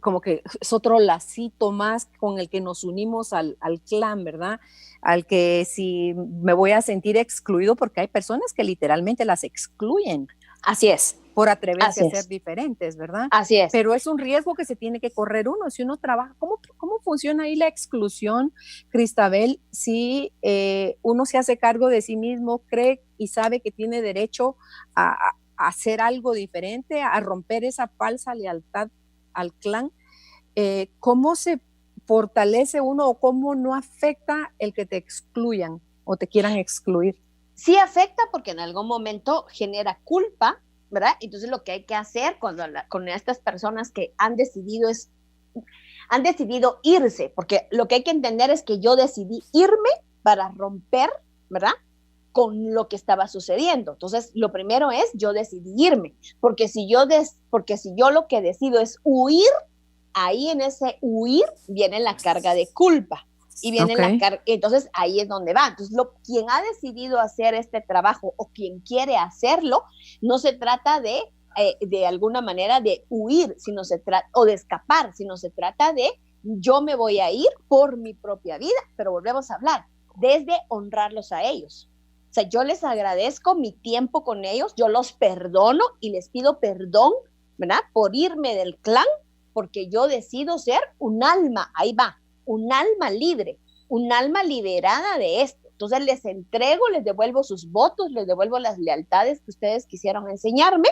como que es otro lacito más con el que nos unimos al clan, ¿verdad? Al que si me voy a sentir excluido, porque hay personas que literalmente las excluyen. Así es. Por atreverse a ser diferentes, ¿verdad? Así es. Pero es un riesgo que se tiene que correr uno. Si uno trabaja, ¿cómo funciona ahí la exclusión, Cristabel? Si uno se hace cargo de sí mismo, cree y sabe que tiene derecho a hacer algo diferente, a romper esa falsa lealtad al clan, ¿cómo se fortalece uno o cómo no afecta el que te excluyan o te quieran excluir? Sí afecta porque en algún momento genera culpa, ¿verdad? Entonces lo que hay que hacer con estas personas que han decidido irse, porque lo que hay que entender es que yo decidí irme para romper, ¿verdad? con lo que estaba sucediendo. Entonces, lo primero es yo decidirme, porque si yo lo que decido es huir, ahí en ese huir viene la carga de culpa. Y viene entonces ahí es donde va. Entonces, quien ha decidido hacer este trabajo o quien quiere hacerlo, no se trata de alguna manera de huir, o de escapar, sino se trata de yo me voy a ir por mi propia vida, pero volvemos a hablar, desde honrarlos a ellos. O sea, yo les agradezco mi tiempo con ellos, yo los perdono y les pido perdón, ¿verdad? Por irme del clan, porque yo decido ser un alma, ahí va, un alma libre, un alma liberada de esto. Entonces les entrego, les devuelvo sus votos, les devuelvo las lealtades que ustedes quisieron enseñarme.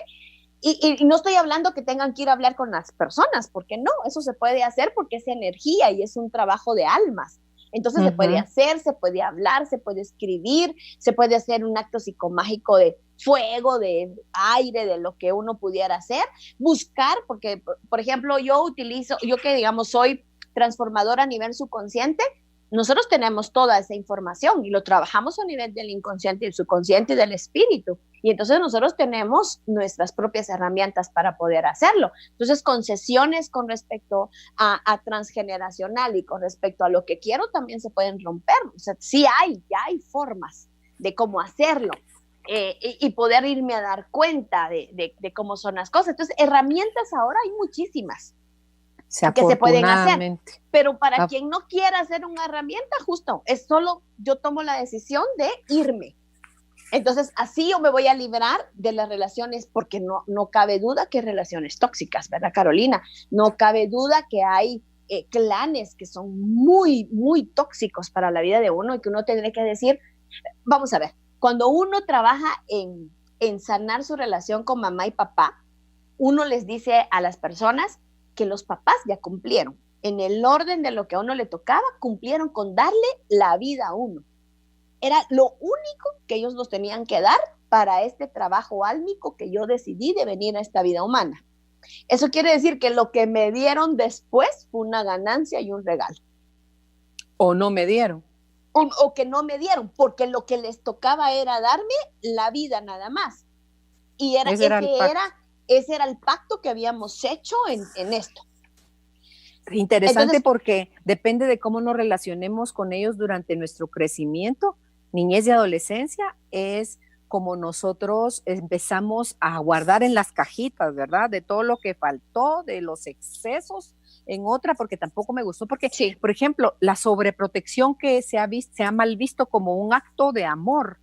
Y no estoy hablando que tengan que ir a hablar con las personas, porque no, eso se puede hacer porque es energía y es un trabajo de almas. Entonces se puede hacer, se puede hablar, se puede escribir, se puede hacer un acto psicomágico de fuego, de aire, de lo que uno pudiera hacer. Buscar, porque, por ejemplo, yo que digamos soy transformadora a nivel subconsciente, nosotros tenemos toda esa información y lo trabajamos a nivel del inconsciente, del subconsciente y del espíritu. Y entonces nosotros tenemos nuestras propias herramientas para poder hacerlo. Entonces, concesiones con respecto a transgeneracional y con respecto a lo que quiero también se pueden romper. O sea, ya hay formas de cómo hacerlo y poder irme a dar cuenta de cómo son las cosas. Entonces, herramientas ahora hay muchísimas que se pueden hacer, pero para quien no quiera hacer una herramienta, justo, es solo yo tomo la decisión de irme. Entonces, así yo me voy a liberar de las relaciones, porque no cabe duda que hay relaciones tóxicas, ¿verdad, Carolina? No cabe duda que hay clanes que son muy, muy tóxicos para la vida de uno y que uno tendría que decir, vamos a ver, cuando uno trabaja en sanar su relación con mamá y papá, uno les dice a las personas que los papás ya cumplieron. En el orden de lo que a uno le tocaba, cumplieron con darle la vida a uno. Era lo único que ellos nos tenían que dar para este trabajo álmico que yo decidí de venir a esta vida humana. Eso quiere decir que lo que me dieron después fue una ganancia y un regalo. O no me dieron. O que no me dieron, porque lo que les tocaba era darme la vida nada más. Y ese era el pacto que habíamos hecho en esto. Interesante. Entonces, porque depende de cómo nos relacionemos con ellos durante nuestro crecimiento, niñez y adolescencia, es como nosotros empezamos a guardar en las cajitas, ¿verdad? De todo lo que faltó, de los excesos en otra, porque tampoco me gustó, porque, sí, por ejemplo, la sobreprotección que se ha mal visto como un acto de amor,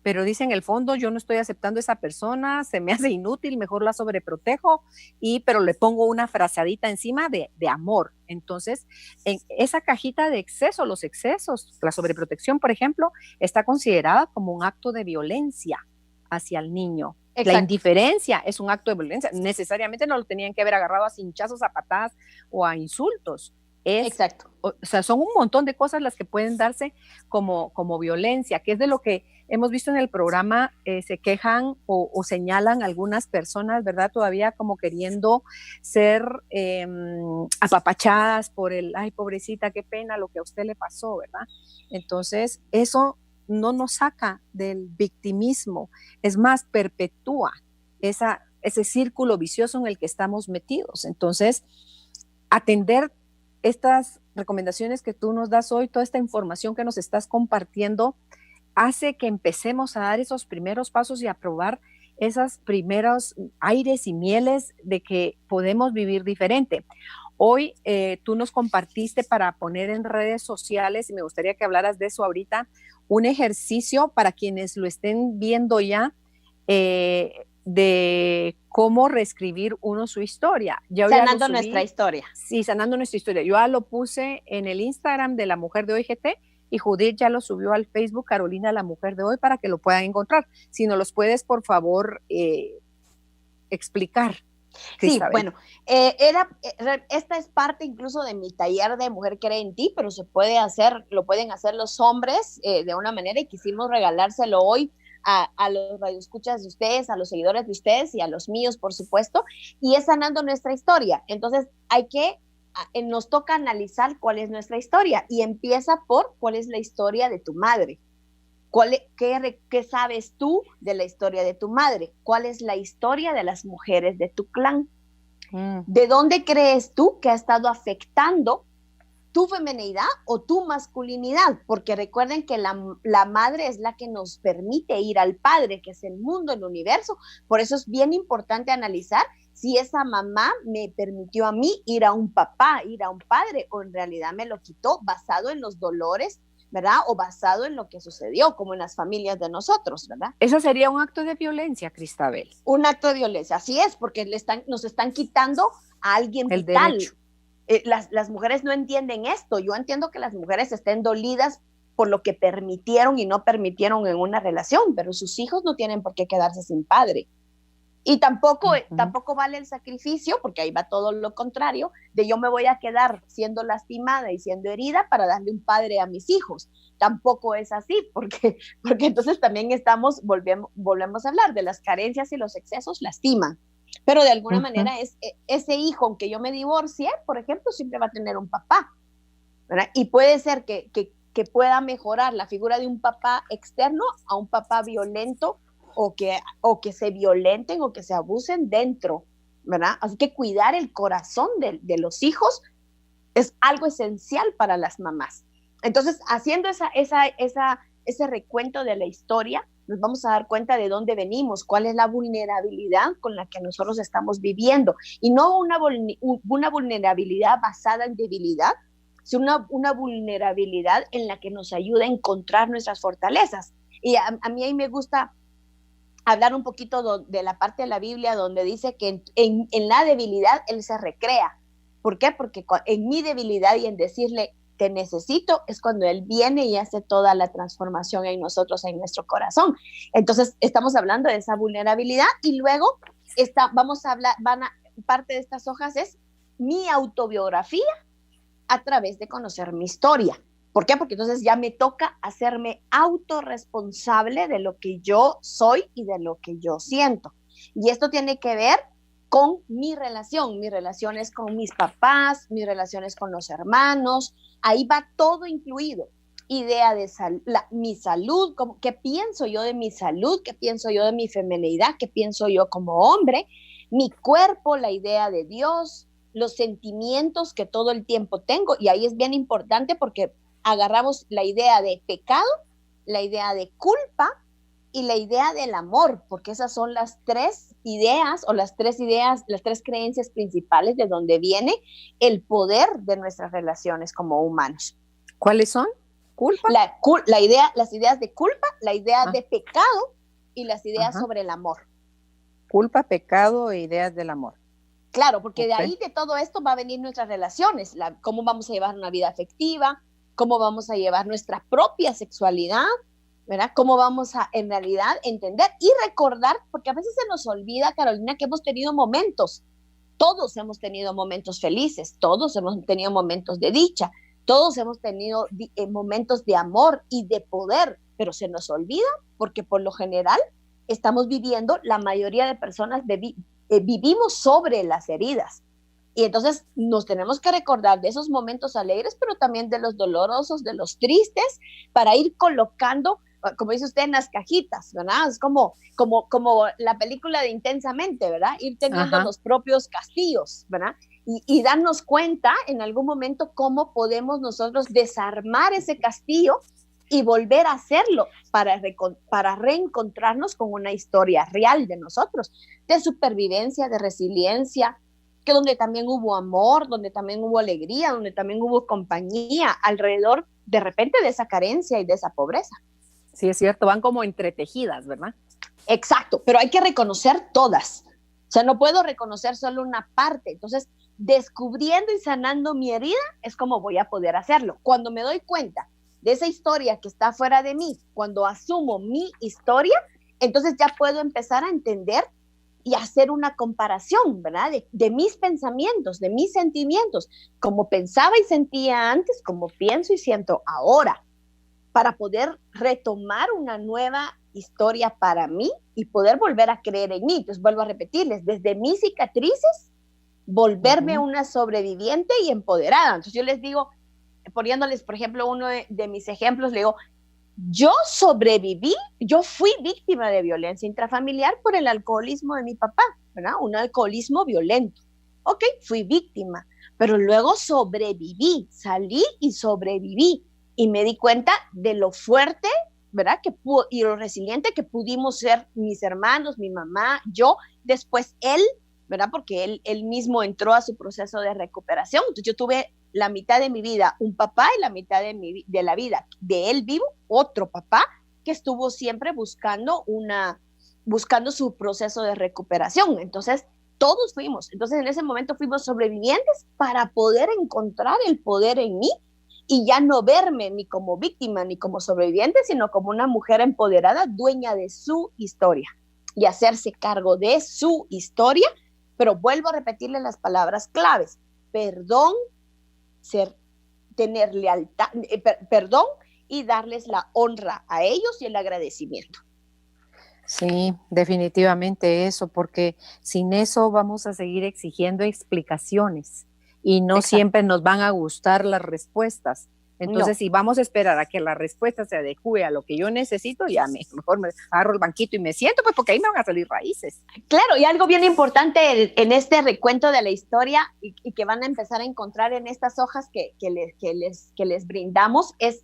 pero dice en el fondo, yo no estoy aceptando a esa persona, se me hace inútil, mejor la sobreprotejo, pero le pongo una frazadita encima de amor. Entonces, en esa cajita de exceso, los excesos, la sobreprotección, por ejemplo, está considerada como un acto de violencia hacia el niño. Exacto. La indiferencia es un acto de violencia. Necesariamente no lo tenían que haber agarrado a cinchazos, a patadas o a insultos. Exacto. O sea, son un montón de cosas las que pueden darse como violencia, que es de lo que hemos visto en el programa. Se quejan o señalan algunas personas, ¿verdad? Todavía como queriendo ser apapachadas por ay, pobrecita, qué pena lo que a usted le pasó, ¿verdad? Entonces, eso no nos saca del victimismo, es más, perpetúa ese círculo vicioso en el que estamos metidos. Entonces, atender estas recomendaciones que tú nos das hoy, toda esta información que nos estás compartiendo, hace que empecemos a dar esos primeros pasos y a probar esos primeros aires y mieles de que podemos vivir diferente. Hoy tú nos compartiste para poner en redes sociales, y me gustaría que hablaras de eso ahorita, un ejercicio para quienes lo estén viendo ya, de cómo reescribir uno su historia. Sanando nuestra historia. Sí, sanando nuestra historia. Yo ya lo puse en el Instagram de La Mujer de Hoy GT y Judith ya lo subió al Facebook Carolina La Mujer de Hoy para que lo puedan encontrar. Si nos los puedes, por favor, explicar. Sí, bueno, esta es parte incluso de mi taller de Mujer Cree en Ti, pero lo pueden hacer los hombres de una manera, y quisimos regalárselo hoy a los radioescuchas de ustedes, a los seguidores de ustedes y a los míos, por supuesto, y es sanando nuestra historia. Entonces nos toca analizar cuál es nuestra historia, y empieza por cuál es la historia de tu madre. ¿Qué sabes tú de la historia de tu madre? ¿Cuál es la historia de las mujeres de tu clan? ¿De dónde crees tú que ha estado afectando tu feminidad o tu masculinidad? Porque recuerden que la madre es la que nos permite ir al padre, que es el mundo, el universo. Por eso es bien importante analizar si esa mamá me permitió a mí ir a un papá, ir a un padre, o en realidad me lo quitó basado en los dolores, ¿verdad? O basado en lo que sucedió, como en las familias de nosotros, ¿verdad? Eso sería un acto de violencia, Cristabel. Un acto de violencia, así es, porque nos están quitando a alguien el vital. Derecho. Las mujeres no entienden esto. Yo entiendo que las mujeres estén dolidas por lo que permitieron y no permitieron en una relación, pero sus hijos no tienen por qué quedarse sin padre. Y tampoco vale el sacrificio, porque ahí va todo lo contrario, de yo me voy a quedar siendo lastimada y siendo herida para darle un padre a mis hijos. Tampoco es así, porque entonces también volvemos a hablar de las carencias y los excesos lastiman. Pero de alguna manera ese hijo, aunque yo me divorcie, por ejemplo, siempre va a tener un papá, ¿verdad? Y puede ser que pueda mejorar la figura de un papá externo a un papá violento, o que se violenten o que se abusen dentro, ¿verdad? Así que cuidar el corazón de los hijos es algo esencial para las mamás. Entonces, haciendo ese recuento de la historia, nos vamos a dar cuenta de dónde venimos, cuál es la vulnerabilidad con la que nosotros estamos viviendo, y no una vulnerabilidad basada en debilidad, sino una vulnerabilidad en la que nos ayuda a encontrar nuestras fortalezas. Y a mí ahí me gusta hablar un poquito de la parte de la Biblia donde dice que en la debilidad Él se recrea. ¿Por qué? Porque en mi debilidad y en decirle te necesito es cuando Él viene y hace toda la transformación en nosotros, en nuestro corazón. Entonces estamos hablando de esa vulnerabilidad, y luego vamos a hablar, parte de estas hojas es mi autobiografía a través de conocer mi historia. ¿Por qué? Porque entonces ya me toca hacerme autorresponsable de lo que yo soy y de lo que yo siento. Y esto tiene que ver con mis relaciones con mis papás, mis relaciones con los hermanos. Ahí va todo incluido. Idea de mi salud, qué pienso yo de mi salud, qué pienso yo de mi feminidad, qué pienso yo como hombre, mi cuerpo, la idea de Dios, los sentimientos que todo el tiempo tengo. Y ahí es bien importante porque agarramos la idea de pecado, la idea de culpa y la idea del amor, porque esas son las tres ideas, las tres creencias principales de donde viene el poder de nuestras relaciones como humanos. ¿Cuáles son? ¿Culpa? Las ideas de culpa, la idea de pecado y las ideas sobre el amor. Culpa, pecado e ideas del amor. Claro, porque de ahí de todo esto va a venir nuestras relaciones, cómo vamos a llevar una vida afectiva, cómo vamos a llevar nuestra propia sexualidad, ¿verdad? Cómo vamos a, en realidad, entender y recordar, porque a veces se nos olvida, Carolina, que hemos tenido momentos. Todos hemos tenido momentos felices, todos hemos tenido momentos de dicha, todos hemos tenido momentos de amor y de poder, pero se nos olvida porque por lo general estamos viviendo, la mayoría de personas vivimos sobre las heridas. Y entonces nos tenemos que recordar de esos momentos alegres, pero también de los dolorosos, de los tristes, para ir colocando, como dice usted, en las cajitas, ¿verdad? Es como la película de Intensamente, ¿verdad? Ir teniendo los propios castillos, ¿verdad? Y darnos cuenta en algún momento cómo podemos nosotros desarmar ese castillo y volver a hacerlo para reencontrarnos con una historia real de nosotros, de supervivencia, de resiliencia, que donde también hubo amor, donde también hubo alegría, donde también hubo compañía alrededor de repente de esa carencia y de esa pobreza. Sí, es cierto, van como entretejidas, ¿verdad? Exacto, pero hay que reconocer todas. O sea, no puedo reconocer solo una parte. Entonces, descubriendo y sanando mi herida es como voy a poder hacerlo. Cuando me doy cuenta de esa historia que está fuera de mí, cuando asumo mi historia, entonces ya puedo empezar a entender y hacer una comparación, ¿verdad? De mis pensamientos, de mis sentimientos, como pensaba y sentía antes, como pienso y siento ahora, para poder retomar una nueva historia para mí y poder volver a creer en mí. Entonces vuelvo a repetirles, desde mis cicatrices, volverme una sobreviviente y empoderada. Entonces yo les digo, poniéndoles, por ejemplo, uno de mis ejemplos, le digo, Yo sobreviví, yo fui víctima de violencia intrafamiliar por el alcoholismo de mi papá, ¿verdad? Un alcoholismo violento. Ok, fui víctima, pero luego sobreviví, salí y sobreviví. Y me di cuenta de lo fuerte, ¿verdad? Y lo resiliente que pudimos ser mis hermanos, mi mamá, yo, después él, ¿verdad? Porque él mismo entró a su proceso de recuperación. Entonces yo tuve la mitad de mi vida un papá y la mitad de la vida de él vivo, otro papá que estuvo siempre buscando su proceso de recuperación. Entonces, todos fuimos. Entonces, en ese momento fuimos sobrevivientes para poder encontrar el poder en mí y ya no verme ni como víctima ni como sobreviviente, sino como una mujer empoderada, dueña de su historia y hacerse cargo de su historia. Pero vuelvo a repetirle las palabras claves: perdón, tener lealtad, perdón, y darles la honra a ellos y el agradecimiento. Sí, definitivamente eso, porque sin eso vamos a seguir exigiendo explicaciones y no siempre nos van a gustar las respuestas. Entonces, si vamos a esperar a que la respuesta se adecue a lo que yo necesito, ya mejor me agarro el banquito y me siento, pues porque ahí me van a salir raíces. Claro, y algo bien importante en este recuento de la historia y que van a empezar a encontrar en estas hojas que les brindamos es: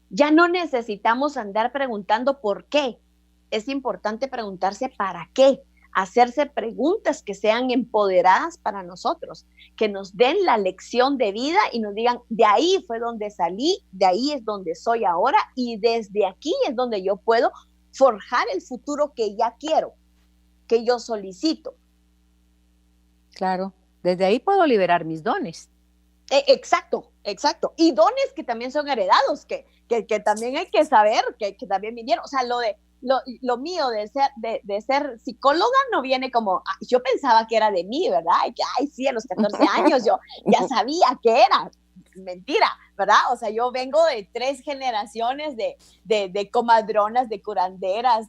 ya no necesitamos andar preguntando por qué. Es importante preguntarse para qué, hacerse preguntas que sean empoderadas para nosotros, que nos den la lección de vida y nos digan: de ahí fue donde salí, de ahí es donde soy ahora y desde aquí es donde yo puedo forjar el futuro que ya quiero, que yo solicito. Claro, desde ahí puedo liberar mis dones. Exacto. Y dones que también son heredados, que también hay que saber que también vinieron. O sea, lo mío de ser psicóloga no viene como, yo pensaba que era de mí, ¿verdad? Ay, sí, a los 14 años yo ya sabía que era. Mentira, ¿verdad? O sea, yo vengo de 3 generaciones de comadronas, de curanderas,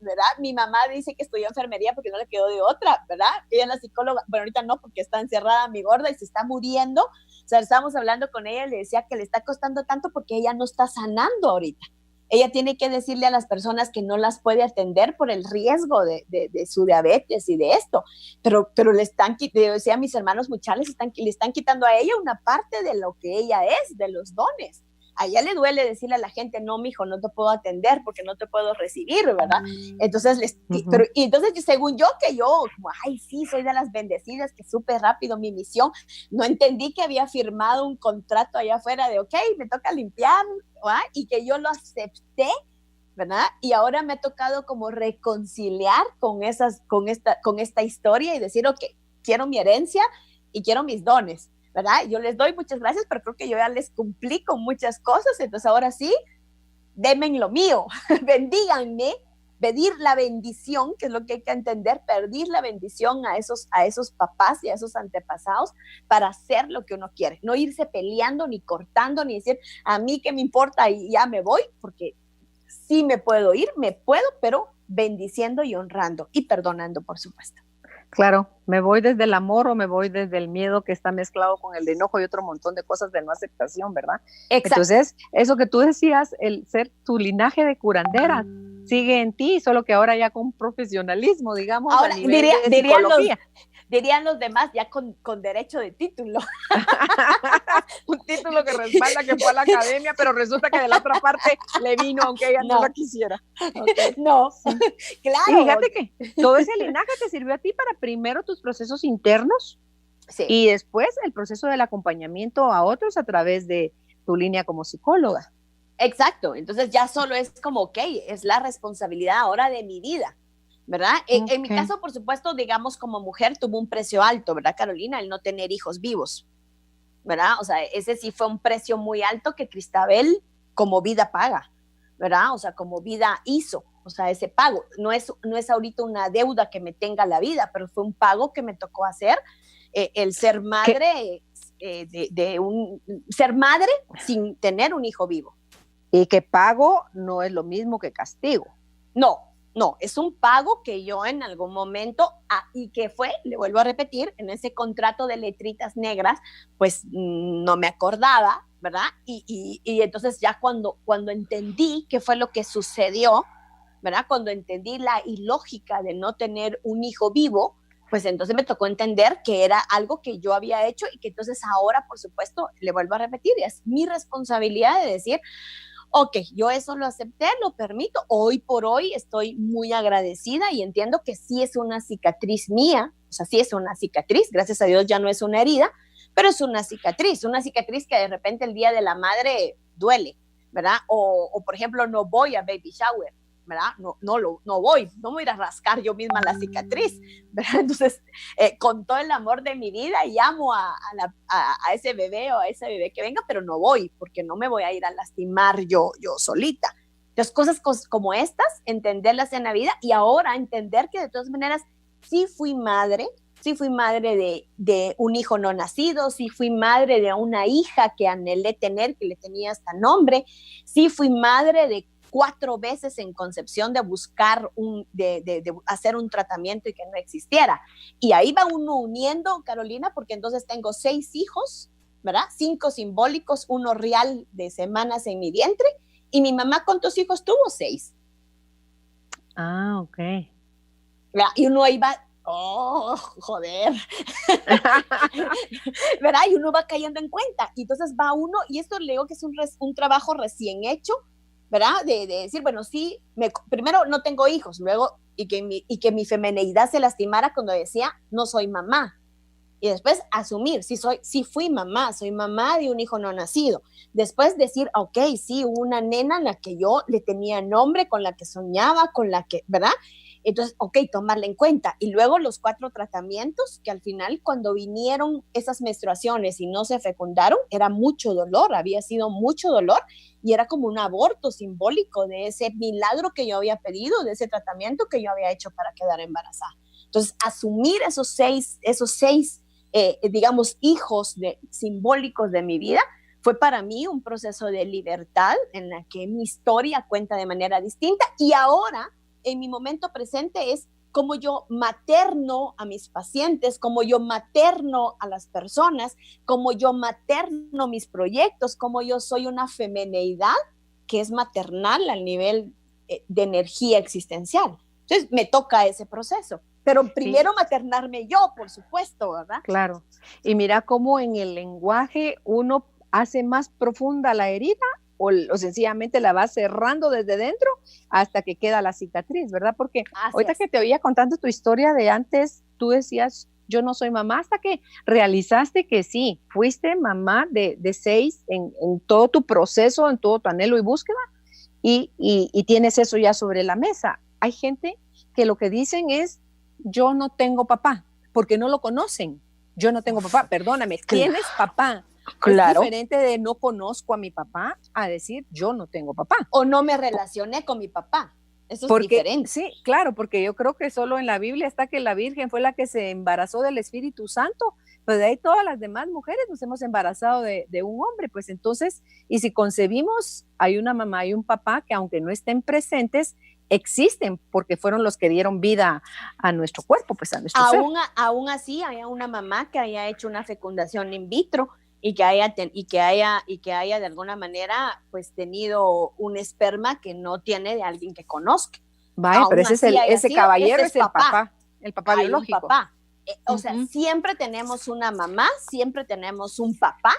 ¿verdad? Mi mamá dice que estudió enfermería porque no le quedó de otra, ¿verdad? Ella es la psicóloga, bueno, ahorita no, porque está encerrada mi gorda y se está muriendo. O sea, estábamos hablando con ella y le decía que le está costando tanto porque ella no está sanando ahorita. Ella tiene que decirle a las personas que no las puede atender por el riesgo de su diabetes y de esto, pero le decía a mis hermanos muchachos, le están quitando a ella una parte de lo que ella es, de los dones. A ella le duele decirle a la gente: no, mijo, no te puedo atender porque no te puedo recibir, ¿verdad? Entonces, entonces según yo, como, ay, sí, soy de las bendecidas, que supe rápido mi misión, no entendí que había firmado un contrato allá afuera de, ok, me toca limpiar, ¿verdad? Y que yo lo acepté, ¿verdad? Y ahora me ha tocado como reconciliar con esta historia y decir, ok, quiero mi herencia y quiero mis dones, ¿verdad? Yo les doy muchas gracias, pero creo que yo ya les cumplí con muchas cosas, entonces ahora sí, denme lo mío, bendíganme, pedir la bendición, que es lo que hay que entender, pedir la bendición a esos papás y a esos antepasados para hacer lo que uno quiere, no irse peleando, ni cortando, ni decir, a mí qué me importa y ya me voy, porque sí me puedo ir, pero bendiciendo y honrando y perdonando, por supuesto. Claro, me voy desde el amor o me voy desde el miedo que está mezclado con el enojo y otro montón de cosas de no aceptación, ¿verdad? Exacto. Entonces, eso que tú decías, el ser tu linaje de curandera sigue en ti, solo que ahora ya con profesionalismo, digamos, ahora, a nivel de psicología. Dirían los demás ya con derecho de título. Un título que respalda que fue a la academia, pero resulta que de la otra parte le vino aunque ella no lo quisiera. Okay. No, claro. Y fíjate que todo ese linaje te sirvió a ti para primero tus procesos internos, sí, y después el proceso del acompañamiento a otros a través de tu línea como psicóloga. Exacto, entonces ya solo es como, ok, es la responsabilidad ahora de mi vida, ¿verdad? En mi caso, por supuesto, digamos, como mujer tuvo un precio alto, ¿verdad, Carolina? El no tener hijos vivos, ¿verdad? O sea, ese sí fue un precio muy alto que Cristabel como vida paga, ¿verdad? O sea, como vida hizo, o sea, ese pago. No es ahorita una deuda que me tenga la vida, pero fue un pago que me tocó hacer, el ser madre, ser madre sin tener un hijo vivo. Y que pago no es lo mismo que castigo. No, es un pago que yo en algún momento, y que fue, le vuelvo a repetir, en ese contrato de letritas negras, pues no me acordaba ¿verdad? Y entonces ya cuando entendí qué fue lo que sucedió, ¿verdad? Cuando entendí la ilógica de no tener un hijo vivo, pues entonces me tocó entender que era algo que yo había hecho y que entonces ahora, por supuesto, le vuelvo a repetir, es mi responsabilidad de decir, ok, yo eso lo acepté, lo permito, hoy por hoy estoy muy agradecida y entiendo que sí es una cicatriz mía, o sea, sí es una cicatriz, gracias a Dios ya no es una herida, pero es una cicatriz que de repente el día de la madre duele, ¿verdad? O por ejemplo, no voy a baby shower, ¿verdad? No voy, no me voy a ir a rascar yo misma la cicatriz, ¿verdad? Entonces, con todo el amor de mi vida, llamo a ese bebé o a ese bebé que venga, pero no voy, porque no me voy a ir a lastimar yo solita. Entonces, cosas como estas, entenderlas en la vida y ahora entender que de todas maneras sí fui madre de un hijo no nacido, sí fui madre de una hija que anhelé tener, que le tenía hasta nombre, sí fui madre de 4 veces en concepción de buscar de hacer un tratamiento y que no existiera. Y ahí va uno uniendo, Carolina, porque entonces tengo 6 hijos, ¿verdad? 5 simbólicos, 1 real de semanas en mi vientre. Y mi mamá, ¿cuántos hijos tuvo? 6. Ah, ok. ¿Verdad? Y uno ahí va, oh, joder, ¿verdad? Y uno va cayendo en cuenta. Y entonces va uno, y esto le digo que es un trabajo recién hecho, ¿verdad? De decir, bueno, sí, primero no tengo hijos, luego, y que mi femineidad se lastimara cuando decía, no soy mamá. Y después asumir, sí fui mamá, soy mamá de un hijo no nacido. Después decir, ok, sí, hubo una nena en la que yo le tenía nombre, con la que soñaba, con la que, ¿verdad? Entonces, ok, tomarla en cuenta. Y luego los 4 tratamientos, que al final cuando vinieron esas menstruaciones y no se fecundaron, era mucho dolor, había sido mucho dolor y era como un aborto simbólico de ese milagro que yo había pedido, de ese tratamiento que yo había hecho para quedar embarazada. Entonces, asumir esos seis digamos, hijos simbólicos de mi vida, fue para mí un proceso de libertad en la que mi historia cuenta de manera distinta y ahora, en mi momento presente, es cómo yo materno a mis pacientes, cómo yo materno a las personas, cómo yo materno mis proyectos, cómo yo soy una femineidad que es maternal al nivel de energía existencial. Entonces, me toca ese proceso. Pero primero sí, maternarme yo, por supuesto, ¿verdad? Claro. Y mira cómo en el lenguaje uno hace más profunda la herida o sencillamente la va cerrando desde dentro hasta que queda la cicatriz, ¿verdad? Porque ahorita que te oía contando tu historia de antes, tú decías, yo no soy mamá, hasta que realizaste que sí, fuiste mamá de 6 en todo tu proceso, en todo tu anhelo y búsqueda, y tienes eso ya sobre la mesa. Hay gente que lo que dicen es, yo no tengo papá, porque no lo conocen. Yo no tengo papá, perdóname, ¿tienes papá? Claro. Es diferente de no conozco a mi papá a decir yo no tengo papá. O no me relacioné con mi papá. Eso es diferente. Sí, claro, porque yo creo que solo en la Biblia está que la Virgen fue la que se embarazó del Espíritu Santo, pues de ahí todas las demás mujeres nos hemos embarazado de un hombre, pues entonces, y si concebimos, hay una mamá y un papá que aunque no estén presentes, existen porque fueron los que dieron vida a nuestro cuerpo, pues a nuestro ser. Aún así, hay una mamá que haya hecho una fecundación in vitro y que haya de alguna manera pues tenido un esperma que no tiene de alguien que conozca. Vaya, pero ese caballero es el papá biológico. Un papá. O sea, siempre tenemos una mamá, siempre tenemos un papá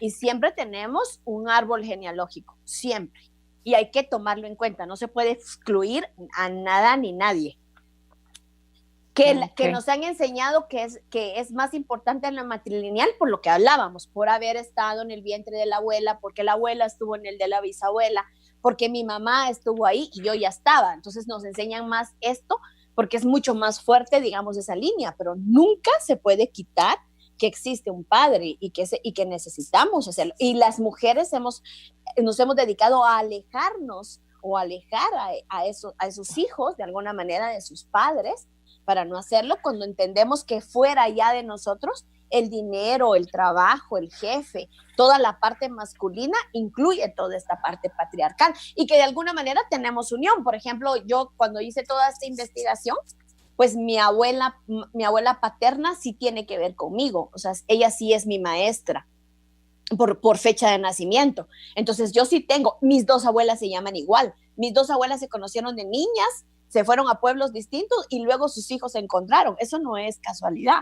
y siempre tenemos un árbol genealógico, siempre. Y hay que tomarlo en cuenta, no se puede excluir a nada ni nadie. Que nos han enseñado que es más importante en la matrilineal por lo que hablábamos, por haber estado en el vientre de la abuela, porque la abuela estuvo en el de la bisabuela, porque mi mamá estuvo ahí y yo ya estaba. Entonces nos enseñan más esto porque es mucho más fuerte, digamos, esa línea, pero nunca se puede quitar que existe un padre y que necesitamos hacerlo. Y las mujeres nos hemos dedicado a alejarnos o alejar a esos hijos de alguna manera de sus padres para no hacerlo cuando entendemos que fuera ya de nosotros el dinero, el trabajo, el jefe, toda la parte masculina incluye toda esta parte patriarcal y que de alguna manera tenemos unión. Por ejemplo, yo cuando hice toda esta investigación, pues mi abuela paterna sí tiene que ver conmigo, o sea, ella sí es mi maestra. por fecha de nacimiento. Entonces yo sí tengo, mis dos abuelas se llaman igual, mis dos abuelas se conocieron de niñas, se fueron a pueblos distintos y luego sus hijos se encontraron. Eso no es casualidad.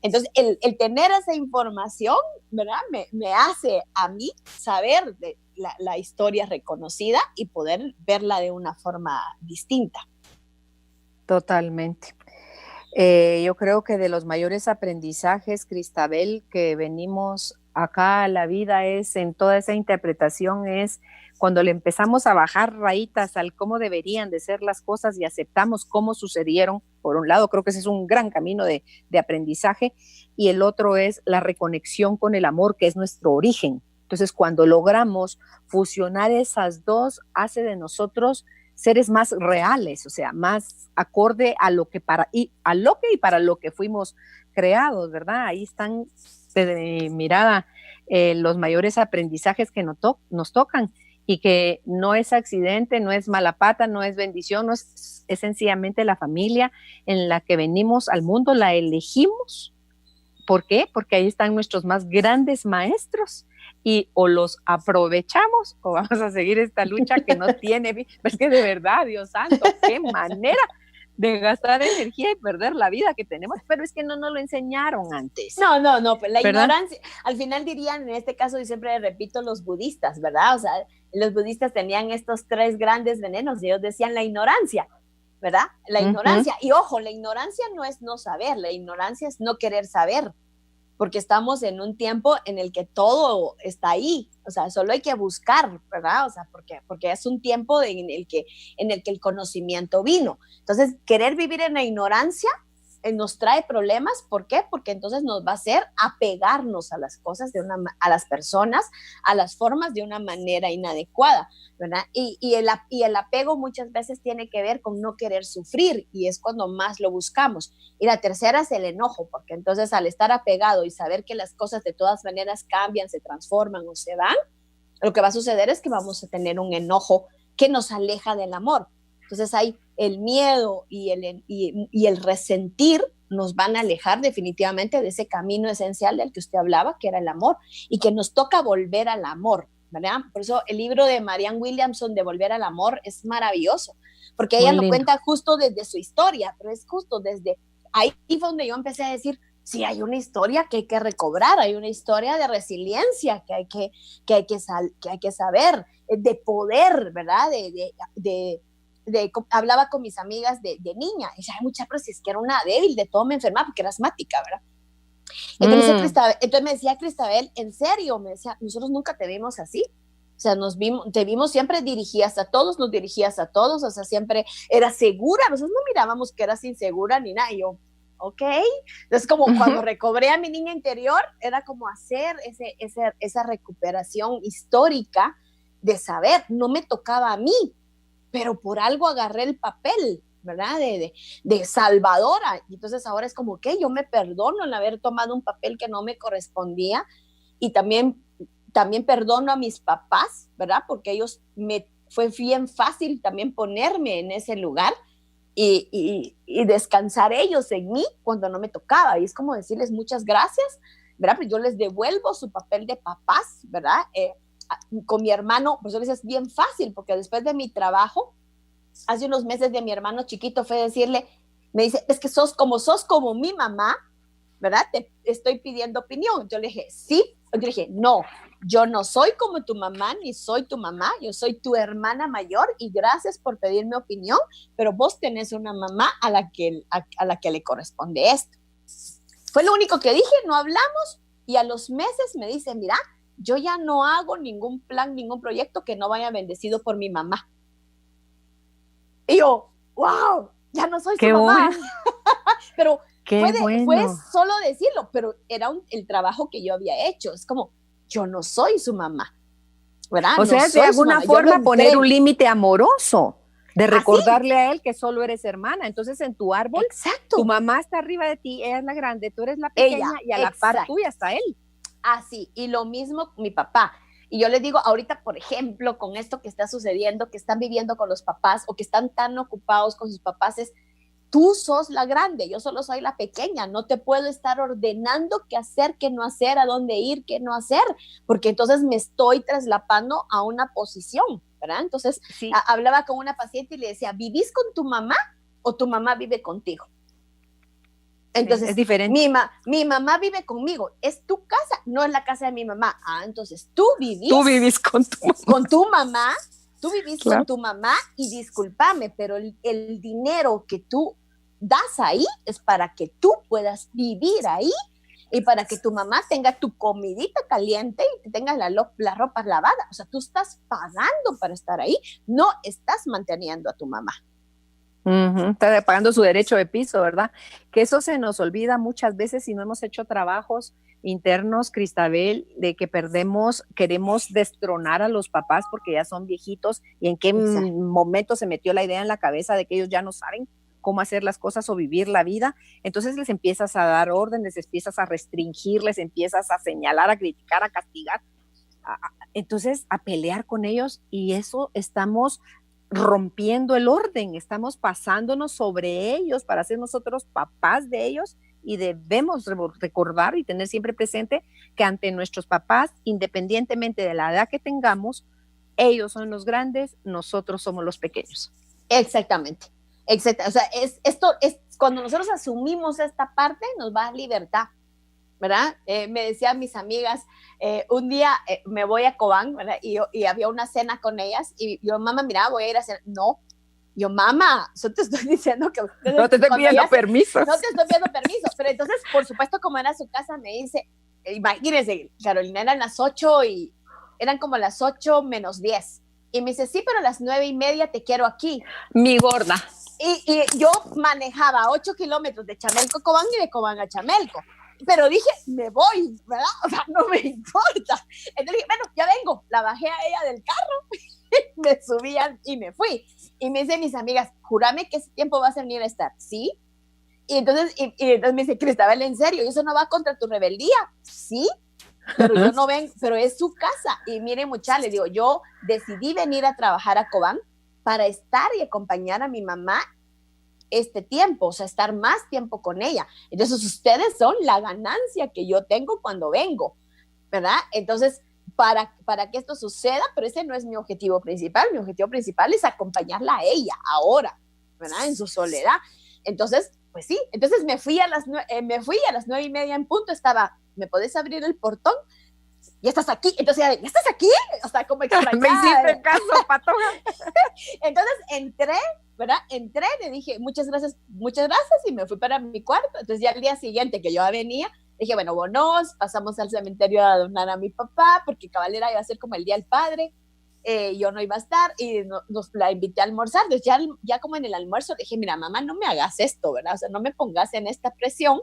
Entonces, el tener esa información, ¿verdad? Me hace a mí saber de la historia reconocida y poder verla de una forma distinta. Totalmente. Yo creo que de los mayores aprendizajes, Cristabel, que venimos acá a la vida es en toda esa interpretación, es cuando le empezamos a bajar rayitas al cómo deberían de ser las cosas y aceptamos cómo sucedieron. Por un lado, creo que ese es un gran camino de aprendizaje, y el otro es la reconexión con el amor, que es nuestro origen. Entonces, cuando logramos fusionar esas dos, hace de nosotros seres más reales, o sea, más acorde a lo que y para lo que fuimos creados, ¿verdad? Ahí están de mi mirada los mayores aprendizajes que nos tocan, y que no es accidente, no es mala pata, no es bendición, no es sencillamente la familia en la que venimos al mundo, la elegimos. ¿Por qué? Porque ahí están nuestros más grandes maestros, y o los aprovechamos o vamos a seguir esta lucha que no tiene. Es que de verdad, Dios santo, qué manera de gastar energía y perder la vida que tenemos, pero es que no nos lo enseñaron antes. No, pues la ¿verdad? Ignorancia, al final dirían, en este caso, y siempre repito, los budistas, ¿verdad? O sea, los budistas tenían estos 3 grandes venenos, y ellos decían la ignorancia, ¿verdad? La ignorancia, y ojo, la ignorancia no es no saber, la ignorancia es no querer saber, porque estamos en un tiempo en el que todo está ahí, o sea, solo hay que buscar, ¿verdad? O sea, porque es un tiempo en el que el conocimiento vino. Entonces, querer vivir en la ignorancia nos trae problemas. ¿Por qué? Porque entonces nos va a hacer apegarnos a las cosas, a las personas, a las formas de una manera inadecuada, ¿verdad? Y el apego muchas veces tiene que ver con no querer sufrir, y es cuando más lo buscamos. Y la tercera es el enojo, porque entonces al estar apegado y saber que las cosas de todas maneras cambian, se transforman o se van, lo que va a suceder es que vamos a tener un enojo que nos aleja del amor. Entonces hay el miedo y el resentir nos van a alejar definitivamente de ese camino esencial del que usted hablaba, que era el amor, y que nos toca volver al amor, ¿verdad? Por eso el libro de Marianne Williamson de Volver al Amor es maravilloso, porque ella lo cuenta justo desde su historia, pero es justo desde ahí fue donde yo empecé a decir, sí, hay una historia que hay que recobrar, hay una historia de resiliencia que hay que saber, de poder, ¿verdad? Hablaba con mis amigas de niña, y decía, mucha, pero si es que era una débil, de todo me enfermaba porque era asmática, ¿verdad? Entonces me decía Cristabel, en serio, me decía, nosotros nunca te vimos así, o sea, te vimos siempre dirigidas a todos, nos dirigías a todos, o sea, siempre eras segura, nosotros no mirábamos que eras insegura ni nada, y yo, ok, entonces como cuando recobré a mi niña interior, era como hacer esa recuperación histórica de saber, no me tocaba a mí, pero por algo agarré el papel, ¿verdad? De salvadora. Y entonces ahora es como que yo me perdono en haber tomado un papel que no me correspondía, y también perdono a mis papás, ¿verdad? Porque ellos fue bien fácil también ponerme en ese lugar y descansar ellos en mí cuando no me tocaba. Y es como decirles muchas gracias, ¿verdad? Pero yo les devuelvo su papel de papás, ¿verdad? Con mi hermano, pues yo les es bien fácil, porque después de mi trabajo, hace unos meses de mi hermano chiquito fue decirle, me dice, es que sos como mi mamá, ¿verdad? Te estoy pidiendo opinión. Yo le dije, sí. Yo le dije, no, yo no soy como tu mamá, ni soy tu mamá, yo soy tu hermana mayor, y gracias por pedirme opinión, pero vos tenés una mamá a la que le corresponde esto. Fue lo único que dije, no hablamos, y a los meses me dice, mira, yo ya no hago ningún plan, ningún proyecto que no vaya bendecido por mi mamá. Y yo, wow, ya no soy su mamá. Bueno. Pero fue solo decirlo, pero era el trabajo que yo había hecho. Es como, yo no soy su mamá, ¿verdad? O sea, de alguna forma poner un límite amoroso, de recordarle a él que solo eres hermana. Entonces, en tu árbol, exacto, tu mamá está arriba de ti, ella es la grande, tú eres la pequeña, y a la par tuya está él. Así, y lo mismo mi papá. Y yo les digo, ahorita, por ejemplo, con esto que está sucediendo, que están viviendo con los papás o que están tan ocupados con sus papás, es tú sos la grande, yo solo soy la pequeña, no te puedo estar ordenando qué hacer, qué no hacer, a dónde ir, qué no hacer, porque entonces me estoy traslapando a una posición, ¿verdad? Entonces Sí. Hablaba con una paciente y le decía, ¿vivís con tu mamá o tu mamá vive contigo? Entonces, es diferente. Mi mamá vive conmigo, es tu casa, no es la casa de mi mamá. Entonces tú vivís con tu mamá. Con tu mamá, tú vivís Claro. con tu mamá y discúlpame, pero el dinero que tú das ahí es para que tú puedas vivir ahí y para que tu mamá tenga tu comidita caliente y que tengas la ropa lavada. O sea, tú estás pagando para estar ahí, no estás manteniendo a tu mamá. Está pagando su derecho de piso, ¿verdad? Que eso se nos olvida muchas veces si no hemos hecho trabajos internos, Cristabel, de que queremos destronar a los papás porque ya son viejitos y en qué momento se metió la idea en la cabeza de que ellos ya no saben cómo hacer las cosas o vivir la vida. Entonces les empiezas a dar órdenes, les empiezas a restringirles, empiezas a señalar, a criticar, a castigar, entonces a pelear con ellos, y eso estamos rompiendo el orden, estamos pasándonos sobre ellos para ser nosotros papás de ellos, y debemos recordar y tener siempre presente que ante nuestros papás, independientemente de la edad que tengamos, ellos son los grandes, nosotros somos los pequeños. Exactamente. O sea, esto es cuando nosotros asumimos esta parte, nos va a dar libertad, ¿verdad? Me decían mis amigas, un día me voy a Cobán, ¿verdad? Y había una cena con ellas, y yo, mamá, mira, voy a ir a cenar. No, yo, mamá, yo te estoy diciendo que... No te estoy pidiendo permiso. No te estoy pidiendo permiso, pero entonces, por supuesto, como era su casa, me dice, imagínense, Carolina, eran como las 8 menos 10, y me dice, sí, pero a las 9:30 te quiero aquí. Mi gorda. Y yo manejaba 8 kilómetros de Chamelco a Cobán y de Cobán a Chamelco. Pero dije, me voy, ¿verdad? O sea, no me importa. Entonces dije, bueno, ya vengo. La bajé a ella del carro, me subían y me fui. Y me dicen mis amigas, júrame que ese tiempo vas a venir a estar, ¿sí? Y entonces me dice, Cristabel, ¿en serio? ¿Y eso no va contra tu rebeldía? Sí, pero yo no ven, pero es su casa. Y miren, muchachos, les digo, yo decidí venir a trabajar a Cobán para estar y acompañar a mi mamá este tiempo, o sea, estar más tiempo con ella. Entonces, ustedes son la ganancia que yo tengo cuando vengo, ¿verdad? Entonces, para que esto suceda, pero ese no es mi objetivo principal. Mi objetivo principal es acompañarla a ella ahora, ¿verdad? En su soledad. Entonces, pues sí, entonces me fui a las 9:30 en punto, ¿me podés abrir el portón? Ya estás aquí. Entonces, ¿ya estás aquí? O sea, como extrañada. Me hiciste caso, patoja. Entonces entré, ¿verdad? Le dije, muchas gracias, y me fui para mi cuarto. Entonces ya al día siguiente que yo venía, dije, bueno, bonos, pasamos al cementerio a donar a mi papá, porque Cabalera iba a ser como el Día del Padre, yo no iba a estar, y nos la invité a almorzar. Entonces ya como en el almuerzo dije, mira, mamá, no me hagas esto, ¿verdad? O sea, no me pongas en esta presión,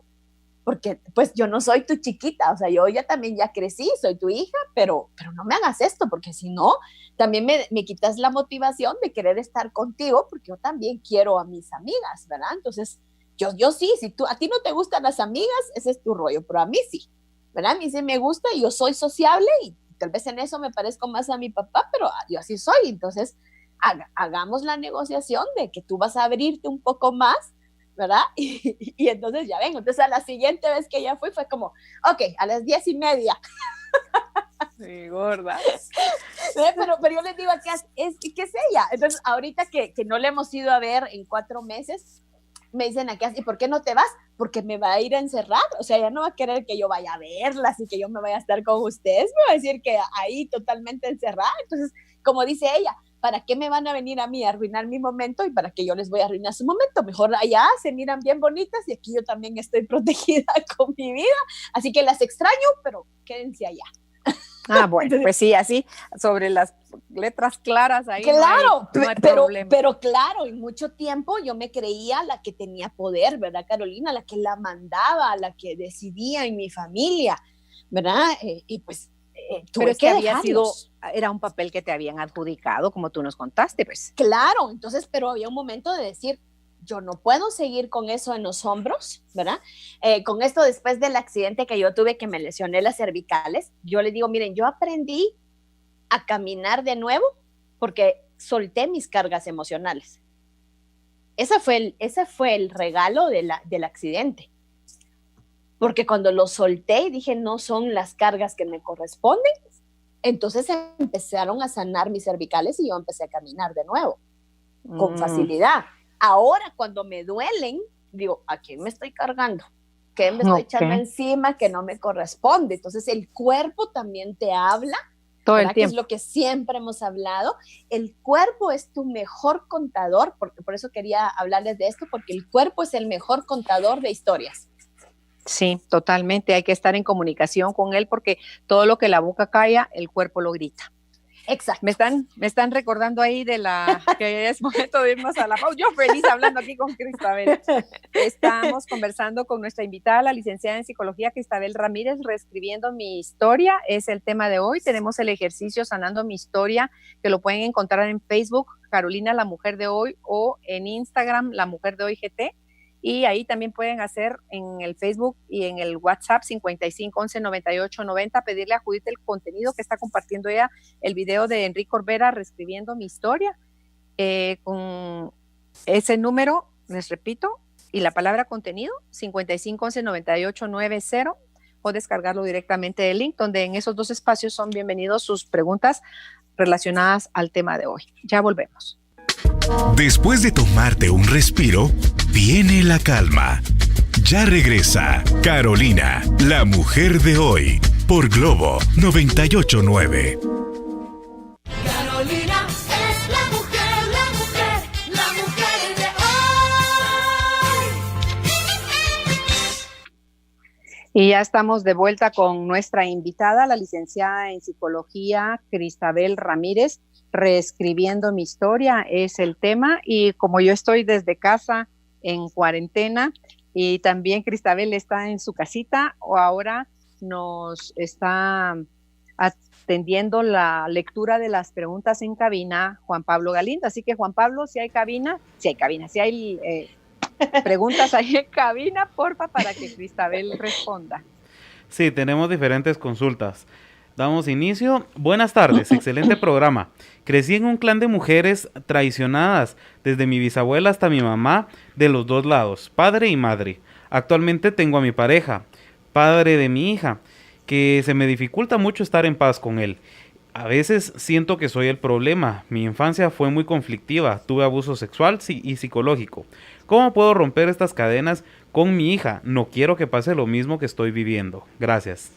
porque pues yo no soy tu chiquita, o sea, yo también ya crecí, soy tu hija, pero no me hagas esto, porque si no, también me quitas la motivación de querer estar contigo, porque yo también quiero a mis amigas, ¿verdad? Entonces, yo sí, si a ti no te gustan las amigas, ese es tu rollo, pero a mí sí, ¿verdad? A mí sí me gusta, y yo soy sociable, y tal vez en eso me parezco más a mi papá, pero yo así soy. Entonces, hagamos la negociación de que tú vas a abrirte un poco más, ¿verdad? Y entonces ya vengo. Entonces a la siguiente vez que ya fue como, ok, a las 10:30. Sí, gorda. Pero yo les digo que es ella. Entonces ahorita que no le hemos ido a ver en 4 meses, me dicen aquí, ¿y por qué no te vas? Porque me va a ir a encerrar. O sea, ya no va a querer que yo vaya a verlas y que yo me vaya a estar con ustedes. Me va a decir que ahí totalmente encerrada. Entonces, como dice ella, ¿para qué me van a venir a mí a arruinar mi momento y para qué yo les voy a arruinar su momento? Mejor allá se miran bien bonitas y aquí yo también estoy protegida con mi vida. Así que las extraño, pero quédense allá. Bueno, entonces, pues sí, así, sobre las letras claras ahí. Claro, no hay problema. Pero claro, en mucho tiempo yo me creía la que tenía poder, ¿verdad, Carolina? La que la mandaba, la que decidía en mi familia, ¿verdad? Y pues pero es que era un papel que te habían adjudicado, como tú nos contaste, pues. Claro, entonces, pero había un momento de decir, yo no puedo seguir con eso en los hombros, ¿verdad? Con esto después del accidente que yo tuve, que me lesioné las cervicales, yo les digo, miren, yo aprendí a caminar de nuevo porque solté mis cargas emocionales. ese fue el regalo del accidente. Porque cuando lo solté y dije, no son las cargas que me corresponden, entonces empezaron a sanar mis cervicales y yo empecé a caminar de nuevo, con facilidad. Ahora, cuando me duelen, digo, ¿a quién me estoy cargando? ¿Qué me estoy echando encima que no me corresponde? Entonces, el cuerpo también te habla, todo el tiempo. Que es lo que siempre hemos hablado. El cuerpo es tu mejor contador, porque por eso quería hablarles de esto, porque el cuerpo es el mejor contador de historias. Sí, totalmente. Hay que estar en comunicación con él porque todo lo que la boca calla, el cuerpo lo grita. Exacto. Me están recordando ahí que es momento de irnos a la pausa. Yo feliz hablando aquí con Cristabel. Estamos conversando con nuestra invitada, la licenciada en psicología Cristabel Ramírez, reescribiendo mi historia. Es el tema de hoy. Tenemos el ejercicio Sanando mi historia, que lo pueden encontrar en Facebook, Carolina, la mujer de hoy, o en Instagram, la mujer de hoy GT. Y ahí también pueden hacer en el Facebook y en el WhatsApp 55 11 98 90, pedirle a Judith el contenido que está compartiendo ella, el video de Enrique Corbera, reescribiendo mi historia, con ese número, les repito, y la palabra contenido, 55 11 98 90, o descargarlo directamente del link, donde en esos dos espacios son bienvenidos sus preguntas relacionadas al tema de hoy. Ya volvemos. Después de tomarte un respiro, viene la calma. Ya regresa Carolina, la mujer de hoy, por Globo 98.9. Carolina es la mujer de hoy. Y ya estamos de vuelta con nuestra invitada, la licenciada en psicología Cristabel Ramírez. Reescribiendo mi historia es el tema, y como yo estoy desde casa en cuarentena y también Cristabel está en su casita, o ahora nos está atendiendo la lectura de las preguntas en cabina Juan Pablo Galindo. Así que Juan Pablo, si hay preguntas ahí en cabina, porfa, para que Cristabel responda. Sí, tenemos diferentes consultas. Damos inicio. Buenas tardes, excelente programa. Crecí en un clan de mujeres traicionadas, desde mi bisabuela hasta mi mamá, de los dos lados, padre y madre. Actualmente tengo a mi pareja, padre de mi hija, que se me dificulta mucho estar en paz con él. A veces siento que soy el problema. Mi infancia fue muy conflictiva, tuve abuso sexual y psicológico. ¿Cómo puedo romper estas cadenas con mi hija? No quiero que pase lo mismo que estoy viviendo. Gracias.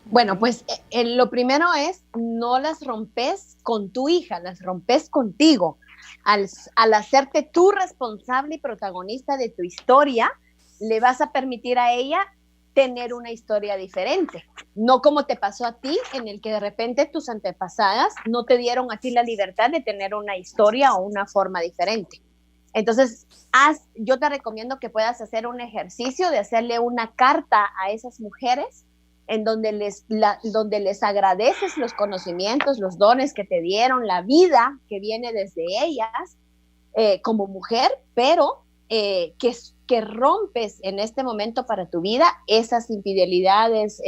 Bueno, pues lo primero es, no las rompes con tu hija, las rompes contigo. Al hacerte tú responsable y protagonista de tu historia, le vas a permitir a ella tener una historia diferente. No como te pasó a ti, en el que de repente tus antepasadas no te dieron a ti la libertad de tener una historia o una forma diferente. Entonces, yo te recomiendo que puedas hacer un ejercicio de hacerle una carta a esas mujeres en donde les agradeces los conocimientos, los dones que te dieron, la vida que viene desde ellas como mujer, pero que rompes en este momento para tu vida esas infidelidades,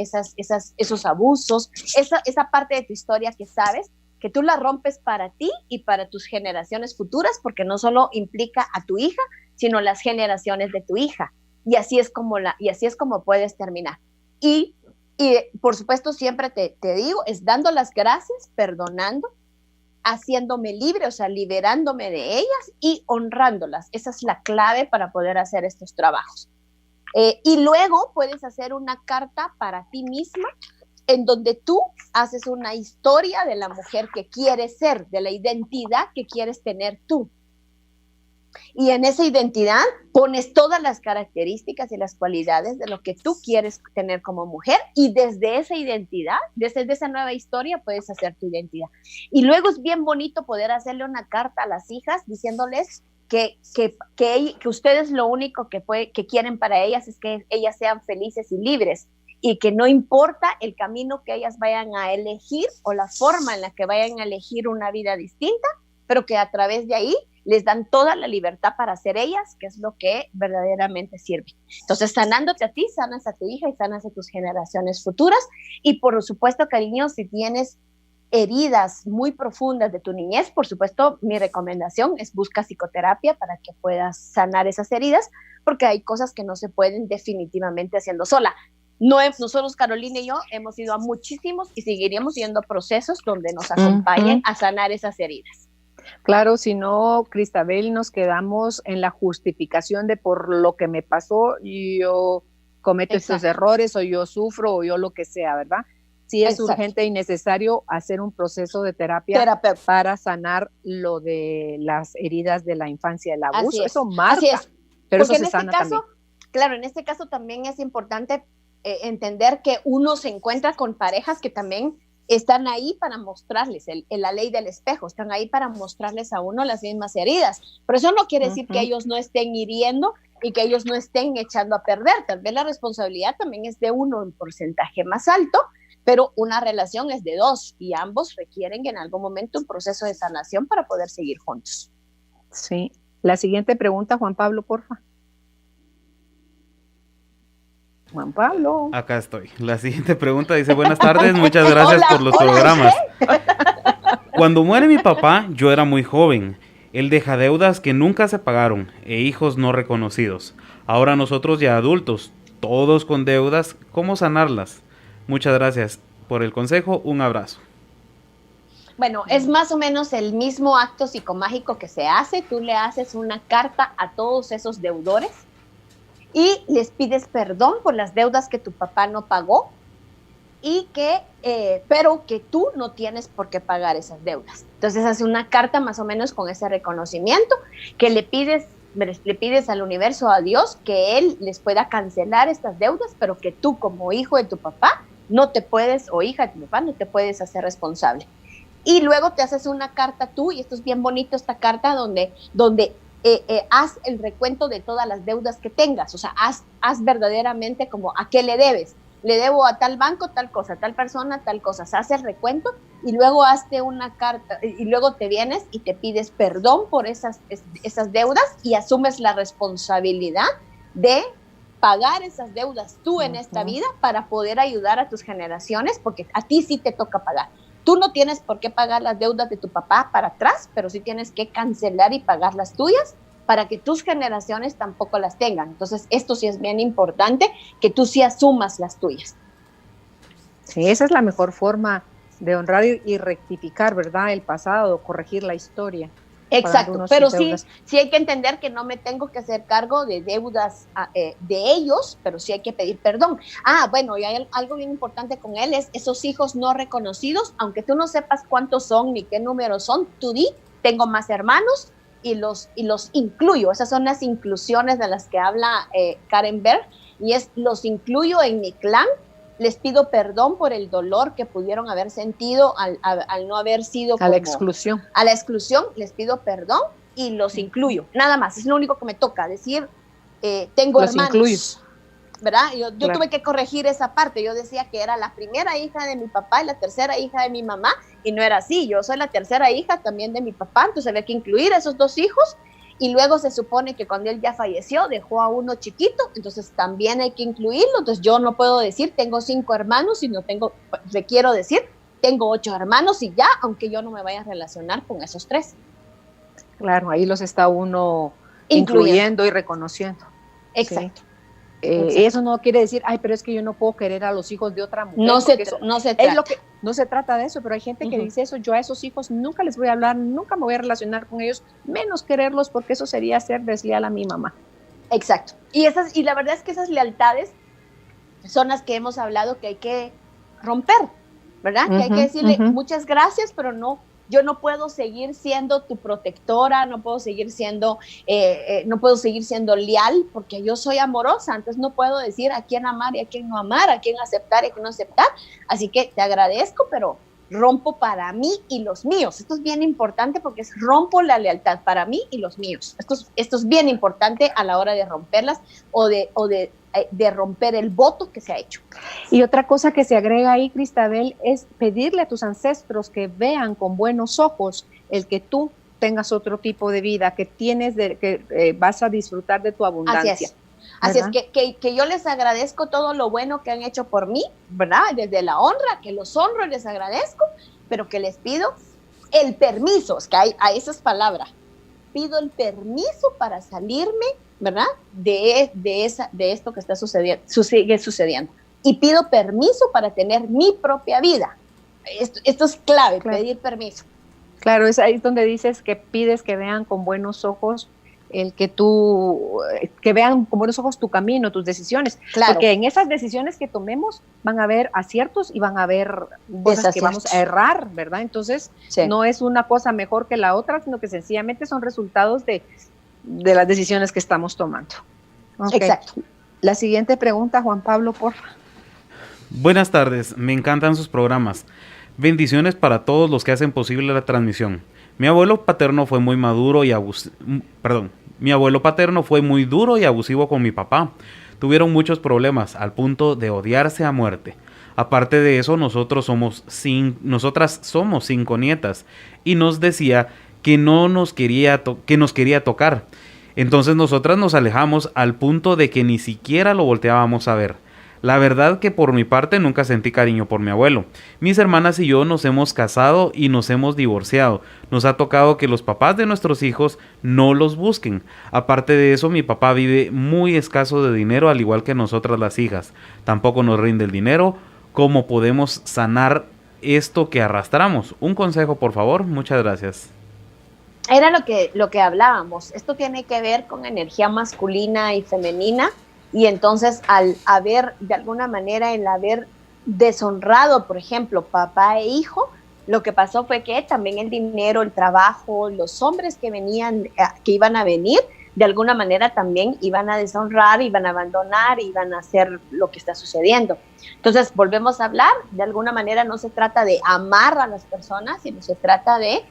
esos abusos, esa parte de tu historia que sabes, que tú la rompes para ti y para tus generaciones futuras, porque no solo implica a tu hija, sino las generaciones de tu hija. Y así es como puedes terminar. Y por supuesto, siempre te digo, es dando las gracias, perdonando, haciéndome libre, o sea, liberándome de ellas y honrándolas. Esa es la clave para poder hacer estos trabajos. Y luego puedes hacer una carta para ti misma, en donde tú haces una historia de la mujer que quieres ser, de la identidad que quieres tener tú. Y en esa identidad pones todas las características y las cualidades de lo que tú quieres tener como mujer, y desde esa identidad, desde esa nueva historia, puedes hacer tu identidad. Y luego es bien bonito poder hacerle una carta a las hijas diciéndoles que ustedes lo único que quieren para ellas es que ellas sean felices y libres, y que no importa el camino que ellas vayan a elegir o la forma en la que vayan a elegir una vida distinta, pero que a través de ahí les dan toda la libertad para ser ellas, que es lo que verdaderamente sirve. Entonces, sanándote a ti, sanas a tu hija y sanas a tus generaciones futuras. Y por supuesto, cariño, si tienes heridas muy profundas de tu niñez, por supuesto, mi recomendación es busca psicoterapia para que puedas sanar esas heridas, porque hay cosas que no se pueden definitivamente haciendo sola. Nosotros, Carolina y yo, hemos ido a muchísimos y seguiríamos yendo a procesos donde nos acompañen a sanar esas heridas. Claro, si no, Cristabel, nos quedamos en la justificación de por lo que me pasó, yo cometo estos errores, o yo sufro, o yo lo que sea, ¿verdad? Sí es urgente y necesario hacer un proceso de terapia para sanar lo de las heridas de la infancia, el abuso. Eso marca, pero porque eso se sana también. Claro, en este caso también es importante entender que uno se encuentra con parejas que también están ahí para mostrarles, la ley del espejo, están ahí para mostrarles a uno las mismas heridas. Pero eso no quiere decir que ellos no estén hiriendo y que ellos no estén echando a perder. Tal vez la responsabilidad también es de uno en porcentaje más alto, pero una relación es de dos y ambos requieren en algún momento un proceso de sanación para poder seguir juntos. Sí. La siguiente pregunta, Juan Pablo, porfa. Juan Pablo. Acá estoy. La siguiente pregunta dice: buenas tardes, muchas gracias por los programas. Cuando muere mi papá, yo era muy joven. Él deja deudas que nunca se pagaron e hijos no reconocidos. Ahora nosotros ya adultos, todos con deudas, ¿cómo sanarlas? Muchas gracias por el consejo, un abrazo. Bueno, es más o menos el mismo acto psicomágico que se hace. Tú le haces una carta a todos esos deudores y les pides perdón por las deudas que tu papá no pagó y pero que tú no tienes por qué pagar esas deudas. Entonces hace una carta más o menos con ese reconocimiento que le pides al universo, a Dios, que Él les pueda cancelar estas deudas, pero que tú como hijo de tu papá no te puedes, o hija de tu papá, no te puedes hacer responsable. Y luego te haces una carta tú, y esto es bien bonito, esta carta donde haz el recuento de todas las deudas que tengas, o sea, haz verdaderamente como a qué le debes. Le debo a tal banco tal cosa, a tal persona tal cosa. Se hace el recuento y luego hazte una carta y luego te vienes y te pides perdón por esas deudas y asumes la responsabilidad de pagar esas deudas tú en esta vida para poder ayudar a tus generaciones, porque a ti sí te toca pagar. Tú no tienes por qué pagar las deudas de tu papá para atrás, pero sí tienes que cancelar y pagar las tuyas para que tus generaciones tampoco las tengan. Entonces, esto sí es bien importante, que tú sí asumas las tuyas. Sí, esa es la mejor forma de honrar y rectificar, ¿verdad? El pasado, corregir la historia. Exacto, pero sí hay que entender que no me tengo que hacer cargo de deudas de ellos, pero sí hay que pedir perdón. Bueno, y hay algo bien importante con él, es esos hijos no reconocidos, aunque tú no sepas cuántos son ni qué números son, tú di, tengo más hermanos, y los incluyo. Esas son las inclusiones de las que habla Karen Berg, y los incluyo en mi clan. Les pido perdón por el dolor que pudieron haber sentido al no haber sido a la exclusión. A la exclusión, les pido perdón y los incluyo. Nada más, es lo único que me toca, decir, tengo los hermanos. Incluyes. ¿Verdad? Yo claro. Tuve que corregir esa parte. Yo decía que era la primera hija de mi papá y la tercera hija de mi mamá, y no era así. Yo soy la tercera hija también de mi papá, entonces había que incluir a esos dos hijos, y luego se supone que cuando él ya falleció dejó a uno chiquito, entonces también hay que incluirlo. Entonces yo no puedo decir tengo 5 hermanos, sino requiero decir tengo 8 hermanos y ya, aunque yo no me vaya a relacionar con esos 3. Claro, ahí los está uno incluyendo y reconociendo. Exacto. Sí. Eso no quiere decir, pero es que yo no puedo querer a los hijos de otra mujer. No se trata. No se trata de eso, pero hay gente que dice eso. Yo a esos hijos nunca les voy a hablar, nunca me voy a relacionar con ellos, menos quererlos, porque eso sería ser desleal a mi mamá. Exacto. Y la verdad es que esas lealtades son las que hemos hablado que hay que romper, ¿verdad? Que hay que decirle muchas gracias, pero no. Yo no puedo seguir siendo tu protectora, no puedo seguir siendo leal, porque yo soy amorosa, entonces no puedo decir a quién amar y a quién no amar, a quién aceptar y a quién no aceptar. Así que te agradezco, pero rompo para mí y los míos. Esto es bien importante porque rompo la lealtad para mí y los míos. Esto es bien importante a la hora de romperlas o de romper el voto que se ha hecho. Y otra cosa que se agrega ahí, Cristabel, es pedirle a tus ancestros que vean con buenos ojos el que tú tengas otro tipo de vida, que vas a disfrutar de tu abundancia. Así es que yo les agradezco todo lo bueno que han hecho por mí, ¿verdad? Desde la honra, que los honro y les agradezco, pero que les pido el permiso, es que hay a esas palabras, pido el permiso para salirme, ¿verdad? De esto que está sucediendo, sigue sucediendo. Y pido permiso para tener mi propia vida. Esto es clave, Claro. pedir permiso. Claro, es ahí donde dices que pides que vean con buenos ojos que vean con buenos ojos tu camino, tus decisiones. Claro. Porque en esas decisiones que tomemos van a haber aciertos y van a haber cosas que vamos a errar, ¿verdad? Entonces, Sí. no es una cosa mejor que la otra, sino que sencillamente son resultados de las decisiones que estamos tomando. Ok. Exacto. La siguiente pregunta, Juan Pablo, por favor. Buenas tardes, me encantan sus programas. Bendiciones para todos los que hacen posible la transmisión. Mi abuelo paterno fue muy maduro y Mi abuelo paterno fue muy duro y abusivo con mi papá. Tuvieron muchos problemas al punto de odiarse a muerte. Aparte de eso, nosotras somos 5 nietas y nos decía que nos quería tocar. Entonces nosotras nos alejamos al punto de que ni siquiera lo volteábamos a ver. La verdad que por mi parte nunca sentí cariño por mi abuelo. Mis hermanas y yo nos hemos casado y nos hemos divorciado. Nos ha tocado que los papás de nuestros hijos no los busquen. Aparte de eso, mi papá vive muy escaso de dinero, al igual que nosotras las hijas. Tampoco nos rinde el dinero. ¿Cómo podemos sanar esto que arrastramos? Un consejo, por favor. Muchas gracias. Era lo que hablábamos. Esto tiene que ver con energía masculina y femenina. Y entonces al haber, de alguna manera, el haber deshonrado, por ejemplo, papá e hijo, lo que pasó fue que también el dinero, el trabajo, los hombres que iban a venir, de alguna manera también iban a deshonrar, iban a abandonar, iban a hacer lo que está sucediendo. Entonces, volvemos a hablar, de alguna manera no se trata de amar a las personas, sino se trata de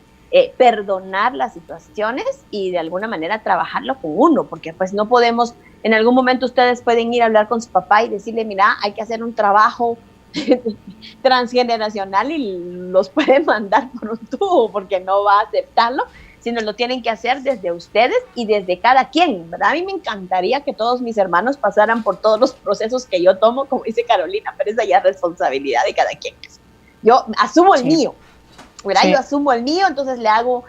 perdonar las situaciones y de alguna manera trabajarlo con uno, porque pues no podemos, en algún momento ustedes pueden ir a hablar con su papá y decirle, mira, hay que hacer un trabajo transgeneracional y los pueden mandar por un tubo porque no va a aceptarlo, sino lo tienen que hacer desde ustedes y desde cada quien, ¿verdad? A mí me encantaría que todos mis hermanos pasaran por todos los procesos que yo tomo, como dice Carolina, pero esa ya es responsabilidad de cada quien. Yo asumo el mío, ¿verdad? Sí. Yo asumo el mío, entonces le hago,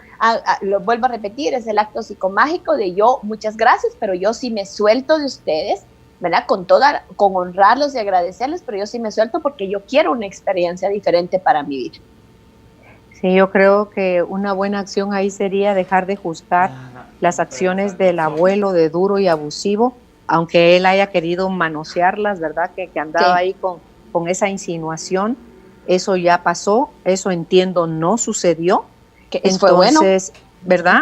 lo vuelvo a repetir, es el acto psicomágico de yo, muchas gracias, pero yo sí me suelto de ustedes, ¿verdad? Con honrarlos y agradecerles, pero yo sí me suelto porque yo quiero una experiencia diferente para mi vida. Sí, yo creo que una buena acción ahí sería dejar de juzgar las acciones del abuelo de duro y abusivo, aunque él haya querido manosearlas, ¿verdad? Que andaba Sí. ahí con esa insinuación. Eso ya pasó, eso entiendo no sucedió. Que eso fue bueno. Entonces, ¿verdad?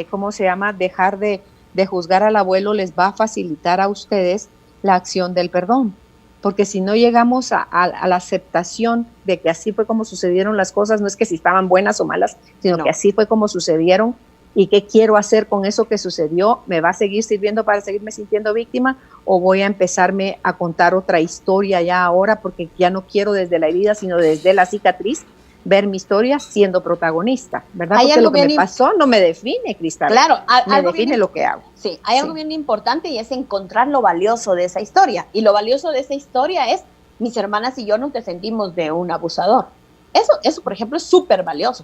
¿Cómo se llama? Dejar de juzgar al abuelo les va a facilitar a ustedes la acción del perdón. Porque si no llegamos a la aceptación de que así fue como sucedieron las cosas, no es que si estaban buenas o malas, sino No. que así fue como sucedieron y qué quiero hacer con eso que sucedió, ¿me va a seguir sirviendo para seguirme sintiendo víctima o voy a empezarme a contar otra historia ya ahora porque ya no quiero desde la herida, sino desde la cicatriz ver mi historia siendo protagonista, ¿verdad? Hay Porque algo lo que me bien pasó no me define, Cristal. Claro, me algo define bien- lo que hago. Sí, hay algo Sí. bien importante y es encontrar lo valioso de esa historia. Y lo valioso de esa historia es, mis hermanas y yo nos defendimos de un abusador. Eso por ejemplo, es súper valioso.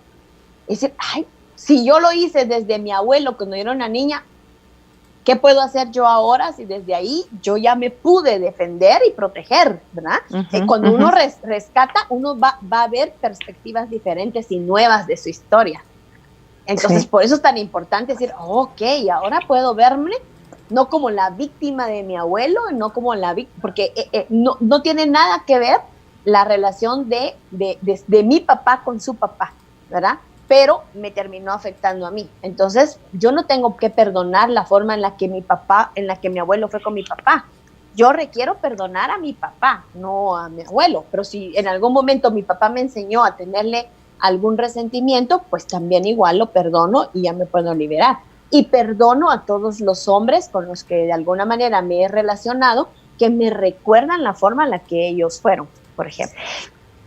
Es decir, ay, si yo lo hice desde mi abuelo cuando yo era una niña, ¿qué puedo hacer yo ahora si desde ahí yo ya me pude defender y proteger, ¿verdad? Ujú, Cuando uno ujú. rescata, uno va a ver perspectivas diferentes y nuevas de su historia. Entonces, Sí. por eso es tan importante decir, ok, ahora puedo verme no como la víctima de mi abuelo, no como porque no tiene nada que ver la relación de mi papá con su papá, ¿verdad? Pero me terminó afectando a mí. Entonces, yo no tengo que perdonar la forma en la que mi abuelo fue con mi papá. Yo requiero perdonar a mi papá, no a mi abuelo. Pero si en algún momento mi papá me enseñó a tenerle algún resentimiento, pues también igual lo perdono y ya me puedo liberar. Y perdono a todos los hombres con los que de alguna manera me he relacionado, que me recuerdan la forma en la que ellos fueron, por ejemplo.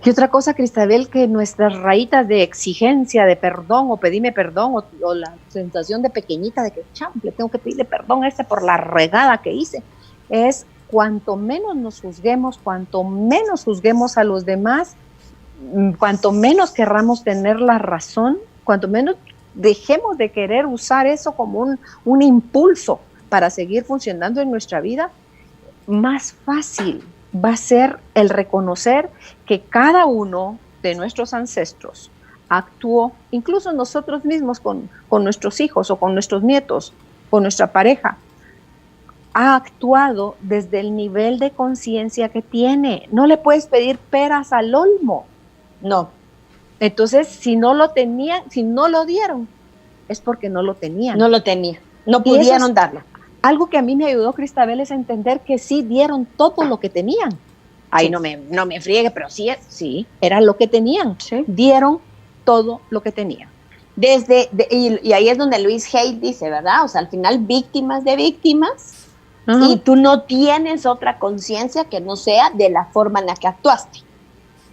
Y otra cosa, Cristabel, que nuestras rayitas de exigencia, de perdón, o pedime perdón, o la sensación de pequeñita de que, le tengo que pedirle perdón a por la regada que hice, es cuanto menos nos juzguemos, cuanto menos juzguemos a los demás, cuanto menos querramos tener la razón, cuanto menos dejemos de querer usar eso como un impulso para seguir funcionando en nuestra vida, más fácil va a ser el reconocer que cada uno de nuestros ancestros actuó, incluso nosotros mismos con nuestros hijos o con nuestros nietos, con nuestra pareja, ha actuado desde el nivel de conciencia que tiene. No le puedes pedir peras al olmo. No. Entonces, si no lo tenían, si no lo dieron, es porque no lo tenían. No lo tenía. No Y eso pudieron es darlo. algo que a mí me ayudó, Cristabel, es entender que sí dieron todo lo que tenían. Ay, Sí. no me friegue, pero sí, era lo que tenían. Sí. Dieron todo lo que tenían. Y ahí es donde Luis Hay dice, ¿verdad? O sea, al final víctimas de víctimas, Ajá. y tú no tienes otra conciencia que no sea de la forma en la que actuaste.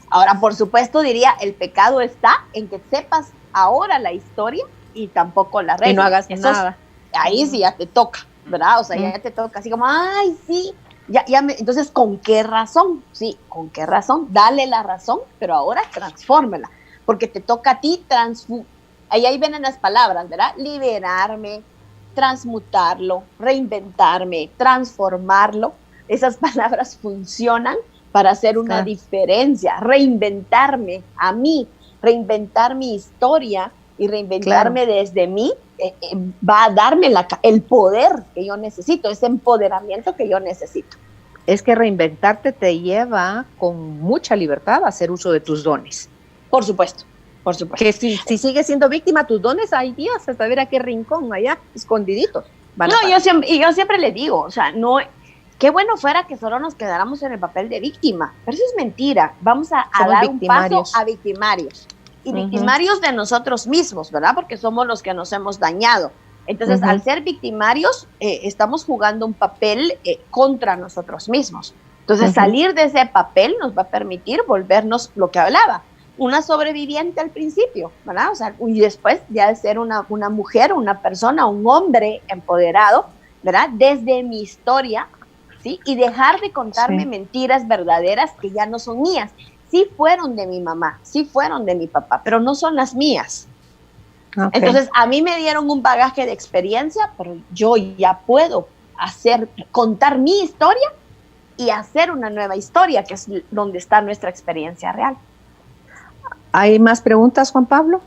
Ahora, por supuesto, diría, el pecado está en que sepas ahora la historia y tampoco la regla. Y no hagas Eso nada. Ahí sí ya te toca, ¿verdad? O sea, ya te toca así como, ay, sí, entonces, ¿con qué razón? Sí, ¿con qué razón? Dale la razón, pero ahora transfórmela, porque te toca a ti ahí vienen las palabras, ¿verdad? Liberarme, transmutarlo, reinventarme, transformarlo. Esas palabras funcionan para hacer una Claro. diferencia, reinventarme a mí, reinventar mi historia y reinventarme desde mí, va a darme el poder que yo necesito, ese empoderamiento que yo necesito. Es que reinventarte te lleva con mucha libertad a hacer uso de tus dones. Por supuesto, por supuesto. Que si sigues siendo víctima, tus dones, hay días hasta ver a qué rincón allá, escondiditos. van a No, parar. yo siempre le digo, o sea, no, qué bueno fuera que solo nos quedáramos en el papel de víctima, pero eso es mentira. Vamos a Somos dar victimarios. un paso a victimarios. Y Ujú. victimarios de nosotros mismos, ¿verdad? Porque somos los que nos hemos dañado. Entonces, Ujú. al ser victimarios, estamos jugando un papel contra nosotros mismos. Entonces, Ujú. salir de ese papel nos va a permitir volvernos lo que hablaba, una sobreviviente al principio, ¿verdad? O sea, y después ya de ser una mujer, una persona, un hombre empoderado, ¿verdad? Desde mi historia, ¿sí? Y dejar de contarme Sí. mentiras verdaderas que ya no son mías. Sí fueron de mi mamá, sí fueron de mi papá, pero no son las mías. Ok. Entonces, a mí me dieron un bagaje de experiencia, pero yo ya puedo contar mi historia y hacer una nueva historia, que es donde está nuestra experiencia real. ¿Hay más preguntas, Juan Pablo?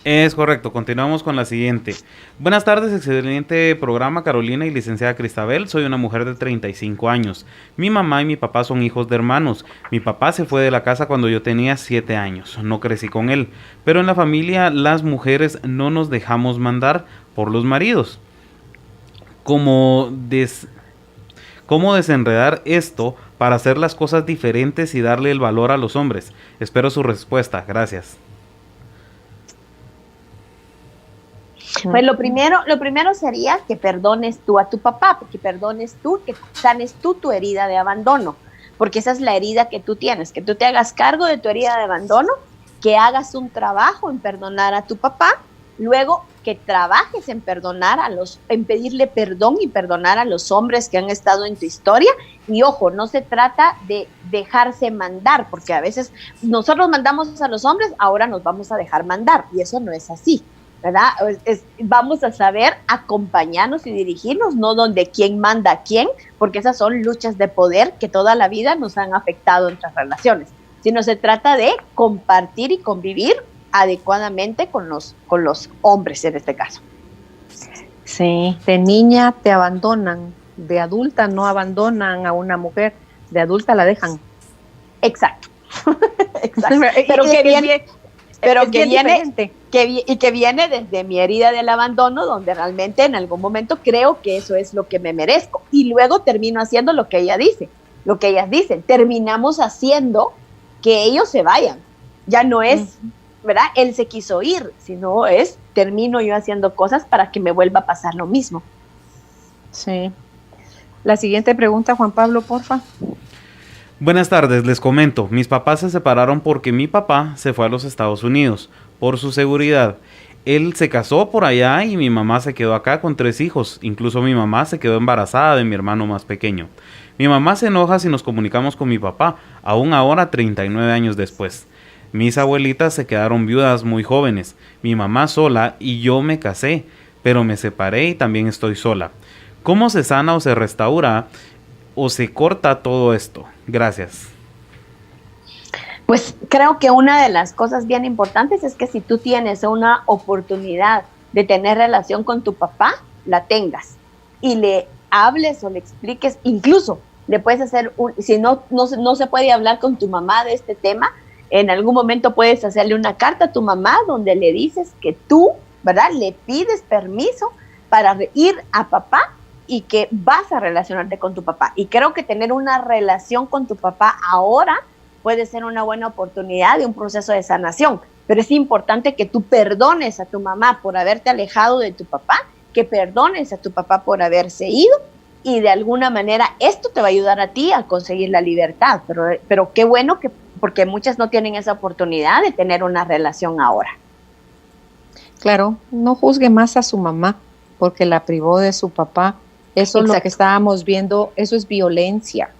Es correcto, continuamos con la siguiente. Buenas tardes, excelente programa, Carolina y licenciada Cristabel. Soy una mujer de 35 años. Mi mamá y mi papá son hijos de hermanos. Mi papá se fue de la casa cuando yo tenía 7 años. No crecí con él. Pero en la familia las mujeres no nos dejamos mandar por los maridos. ¿Cómo desenredar esto para hacer las cosas diferentes y darle el valor a los hombres? Espero su respuesta. Gracias. Pues lo primero sería que perdones tú a tu papá, que perdones tú, que sanes tú tu herida de abandono, porque esa es la herida que tú tienes, que tú te hagas cargo de tu herida de abandono, que hagas un trabajo en perdonar a tu papá, luego que trabajes en en pedirle perdón y perdonar a los hombres que han estado en tu historia. Y ojo, no se trata de dejarse mandar, porque a veces nosotros mandamos a los hombres, ahora nos vamos a dejar mandar, y eso no es así, ¿verdad? Vamos a saber acompañarnos y dirigirnos, no donde quién manda a quién, porque esas son luchas de poder que toda la vida nos han afectado en nuestras relaciones, sino se trata de compartir y convivir adecuadamente con los hombres en este caso. Sí, de niña te abandonan, de adulta no abandonan a una mujer, de adulta la dejan. Exacto. Exacto. Pero Y que es viene, pero es que bien viene, diferente. que viene desde mi herida del abandono, donde realmente en algún momento creo que eso es lo que me merezco. Y luego termino haciendo lo que ella dice, lo que ellas dicen. Terminamos haciendo que ellos se vayan. Ya no es, ¿verdad? Él se quiso ir, sino termino yo haciendo cosas para que me vuelva a pasar lo mismo. Sí. La siguiente pregunta, Juan Pablo, porfa. Buenas tardes, les comento, mis papás se separaron porque mi papá se fue a los Estados Unidos por su seguridad. Él se casó por allá y mi mamá se quedó acá con 3 hijos. Incluso mi mamá se quedó embarazada de mi hermano más pequeño. Mi mamá se enoja si nos comunicamos con mi papá, aún ahora 39 años después. Mis abuelitas se quedaron viudas muy jóvenes, mi mamá sola y yo me casé, pero me separé y también estoy sola. ¿Cómo se sana o se restaura o se corta todo esto? Gracias. Pues creo que una de las cosas bien importantes es que si tú tienes una oportunidad de tener relación con tu papá, la tengas y le hables o le expliques, incluso le puedes hacer, si no se puede hablar con tu mamá de este tema, en algún momento puedes hacerle una carta a tu mamá donde le dices que tú, ¿verdad? Le pides permiso para ir a papá y que vas a relacionarte con tu papá. Y creo que tener una relación con tu papá ahora puede ser una buena oportunidad de un proceso de sanación, pero es importante que tú perdones a tu mamá por haberte alejado de tu papá, que perdones a tu papá por haberse ido, y de alguna manera esto te va a ayudar a ti a conseguir la libertad, pero qué bueno porque muchas no tienen esa oportunidad de tener una relación ahora. Claro, no juzgue más a su mamá porque la privó de su papá. Eso es lo que estábamos viendo, eso es violencia.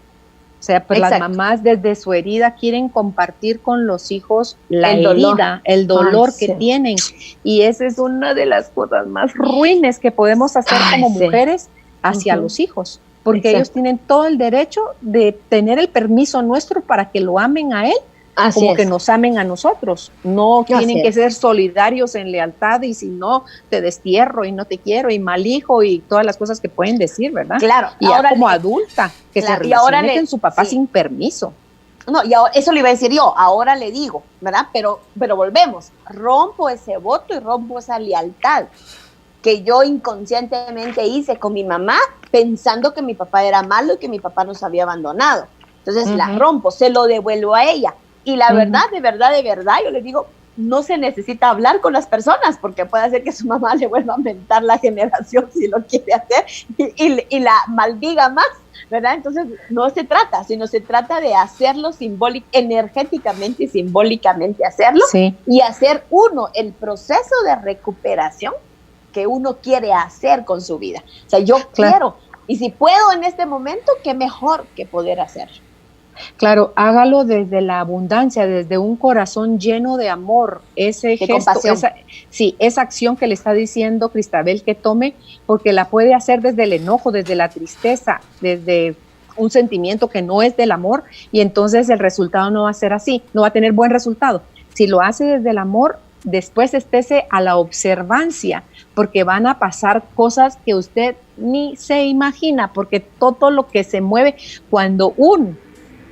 O sea, pues las mamás desde su herida quieren compartir con los hijos el dolor que tienen. Y esa es una de las cosas más ruines que podemos hacer como mujeres hacia los hijos. Porque ellos tienen todo el derecho de tener el permiso nuestro para que lo amen a él, como que nos amen a nosotros. No tienen que ser solidarios en lealtad y si no, te destierro y no te quiero y mal hijo y todas las cosas que pueden decir, ¿verdad? Claro. Y ahora como adulta, que se relacione con su papá sin permiso. No, y ahora, eso le iba a decir yo, ahora le digo, ¿verdad? Pero volvemos, rompo ese voto y rompo esa lealtad que yo inconscientemente hice con mi mamá pensando que mi papá era malo y que mi papá nos había abandonado. Entonces la rompo, se lo devuelvo a ella. Y la verdad, de verdad, yo le digo, no se necesita hablar con las personas porque puede hacer que su mamá le vuelva a mentar la generación si lo quiere hacer y la maldiga más, ¿verdad? Entonces no se trata, sino se trata de hacerlo energéticamente y simbólicamente hacerlo y hacer uno el proceso de recuperación que uno quiere hacer con su vida. O sea, yo quiero, y si puedo en este momento, qué mejor que poder hacerlo. Claro, hágalo desde la abundancia, desde un corazón lleno de amor, ese gesto, esa acción que le está diciendo Cristabel que tome, porque la puede hacer desde el enojo, desde la tristeza, desde un sentimiento que no es del amor, y entonces el resultado no va a ser así, no va a tener buen resultado. Si lo hace desde el amor, después estése a la observancia, porque van a pasar cosas que usted ni se imagina, porque todo lo que se mueve cuando un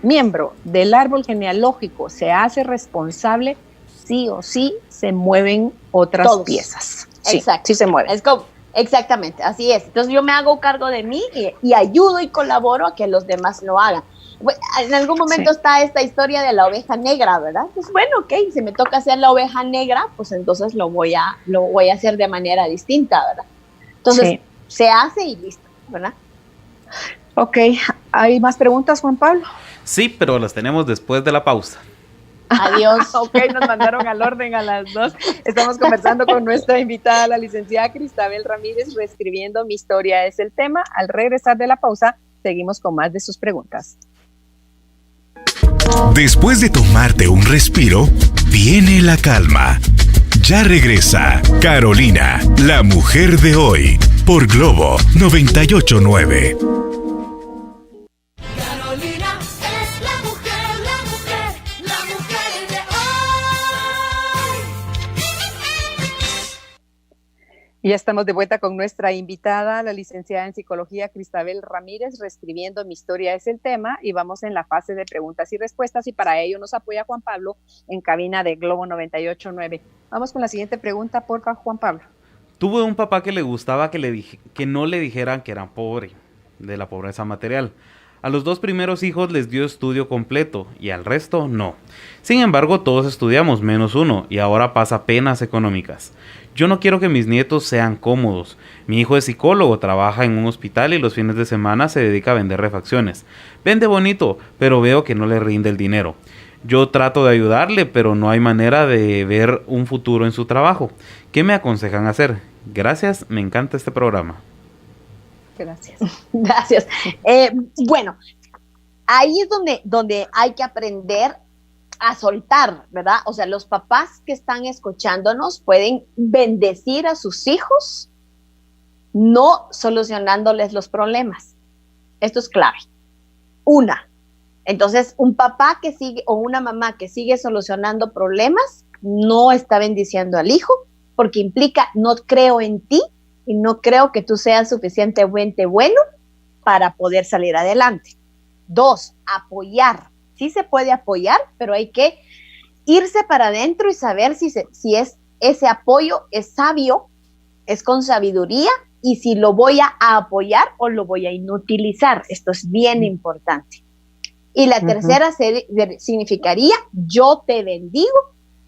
miembro del árbol genealógico se hace responsable, sí o sí se mueven otras piezas. Exacto. Sí se mueven. Es como, exactamente, así es. Entonces yo me hago cargo de mí y ayudo y colaboro a que los demás lo hagan. En algún momento está esta historia de la oveja negra, ¿verdad? Pues bueno, ok, si me toca hacer la oveja negra, pues entonces lo voy a hacer de manera distinta, ¿verdad? Entonces se hace y listo, ¿verdad? Ok, ¿hay más preguntas, Juan Pablo? Sí, pero las tenemos después de la pausa. Adiós. Ok, nos mandaron al orden a las 2. Estamos conversando con nuestra invitada, la licenciada Cristabel Ramírez, reescribiendo mi historia es el tema. Al regresar de la pausa, seguimos con más de sus preguntas. Después de tomarte un respiro, viene la calma. Ya regresa Carolina, la mujer de hoy, por Globo 98.9. Carolina es la mujer de hoy. Y ya estamos de vuelta con nuestra invitada, la licenciada en psicología Cristabel Ramírez, reescribiendo mi historia es el tema, y vamos en la fase de preguntas y respuestas, y para ello nos apoya Juan Pablo en cabina de Globo 98.9. Vamos con la siguiente pregunta, porfa, Juan Pablo. Tuve un papá que le gustaba que no le dijeran que era pobre, de la pobreza material. A los 2 primeros hijos les dio estudio completo y al resto no. Sin embargo, todos estudiamos menos uno y ahora pasa penas económicas. Yo no quiero que mis nietos sean cómodos. Mi hijo es psicólogo, trabaja en un hospital y los fines de semana se dedica a vender refacciones. Vende bonito, pero veo que no le rinde el dinero. Yo trato de ayudarle, pero no hay manera de ver un futuro en su trabajo. ¿Qué me aconsejan hacer? Gracias, me encanta este programa. Gracias. Gracias. Bueno, ahí es donde hay que aprender a soltar, ¿verdad? O sea, los papás que están escuchándonos pueden bendecir a sus hijos, no solucionándoles los problemas. Esto es clave. Entonces, un papá que sigue o una mamá que sigue solucionando problemas no está bendiciendo al hijo, porque implica no creo en ti y no creo que tú seas suficientemente bueno para poder salir adelante. 2, apoyar. Sí se puede apoyar, pero hay que irse para adentro y saber si ese apoyo es sabio, es con sabiduría, y si lo voy a apoyar o lo voy a inutilizar. Esto es bien importante. Y la tercera significaría, yo te bendigo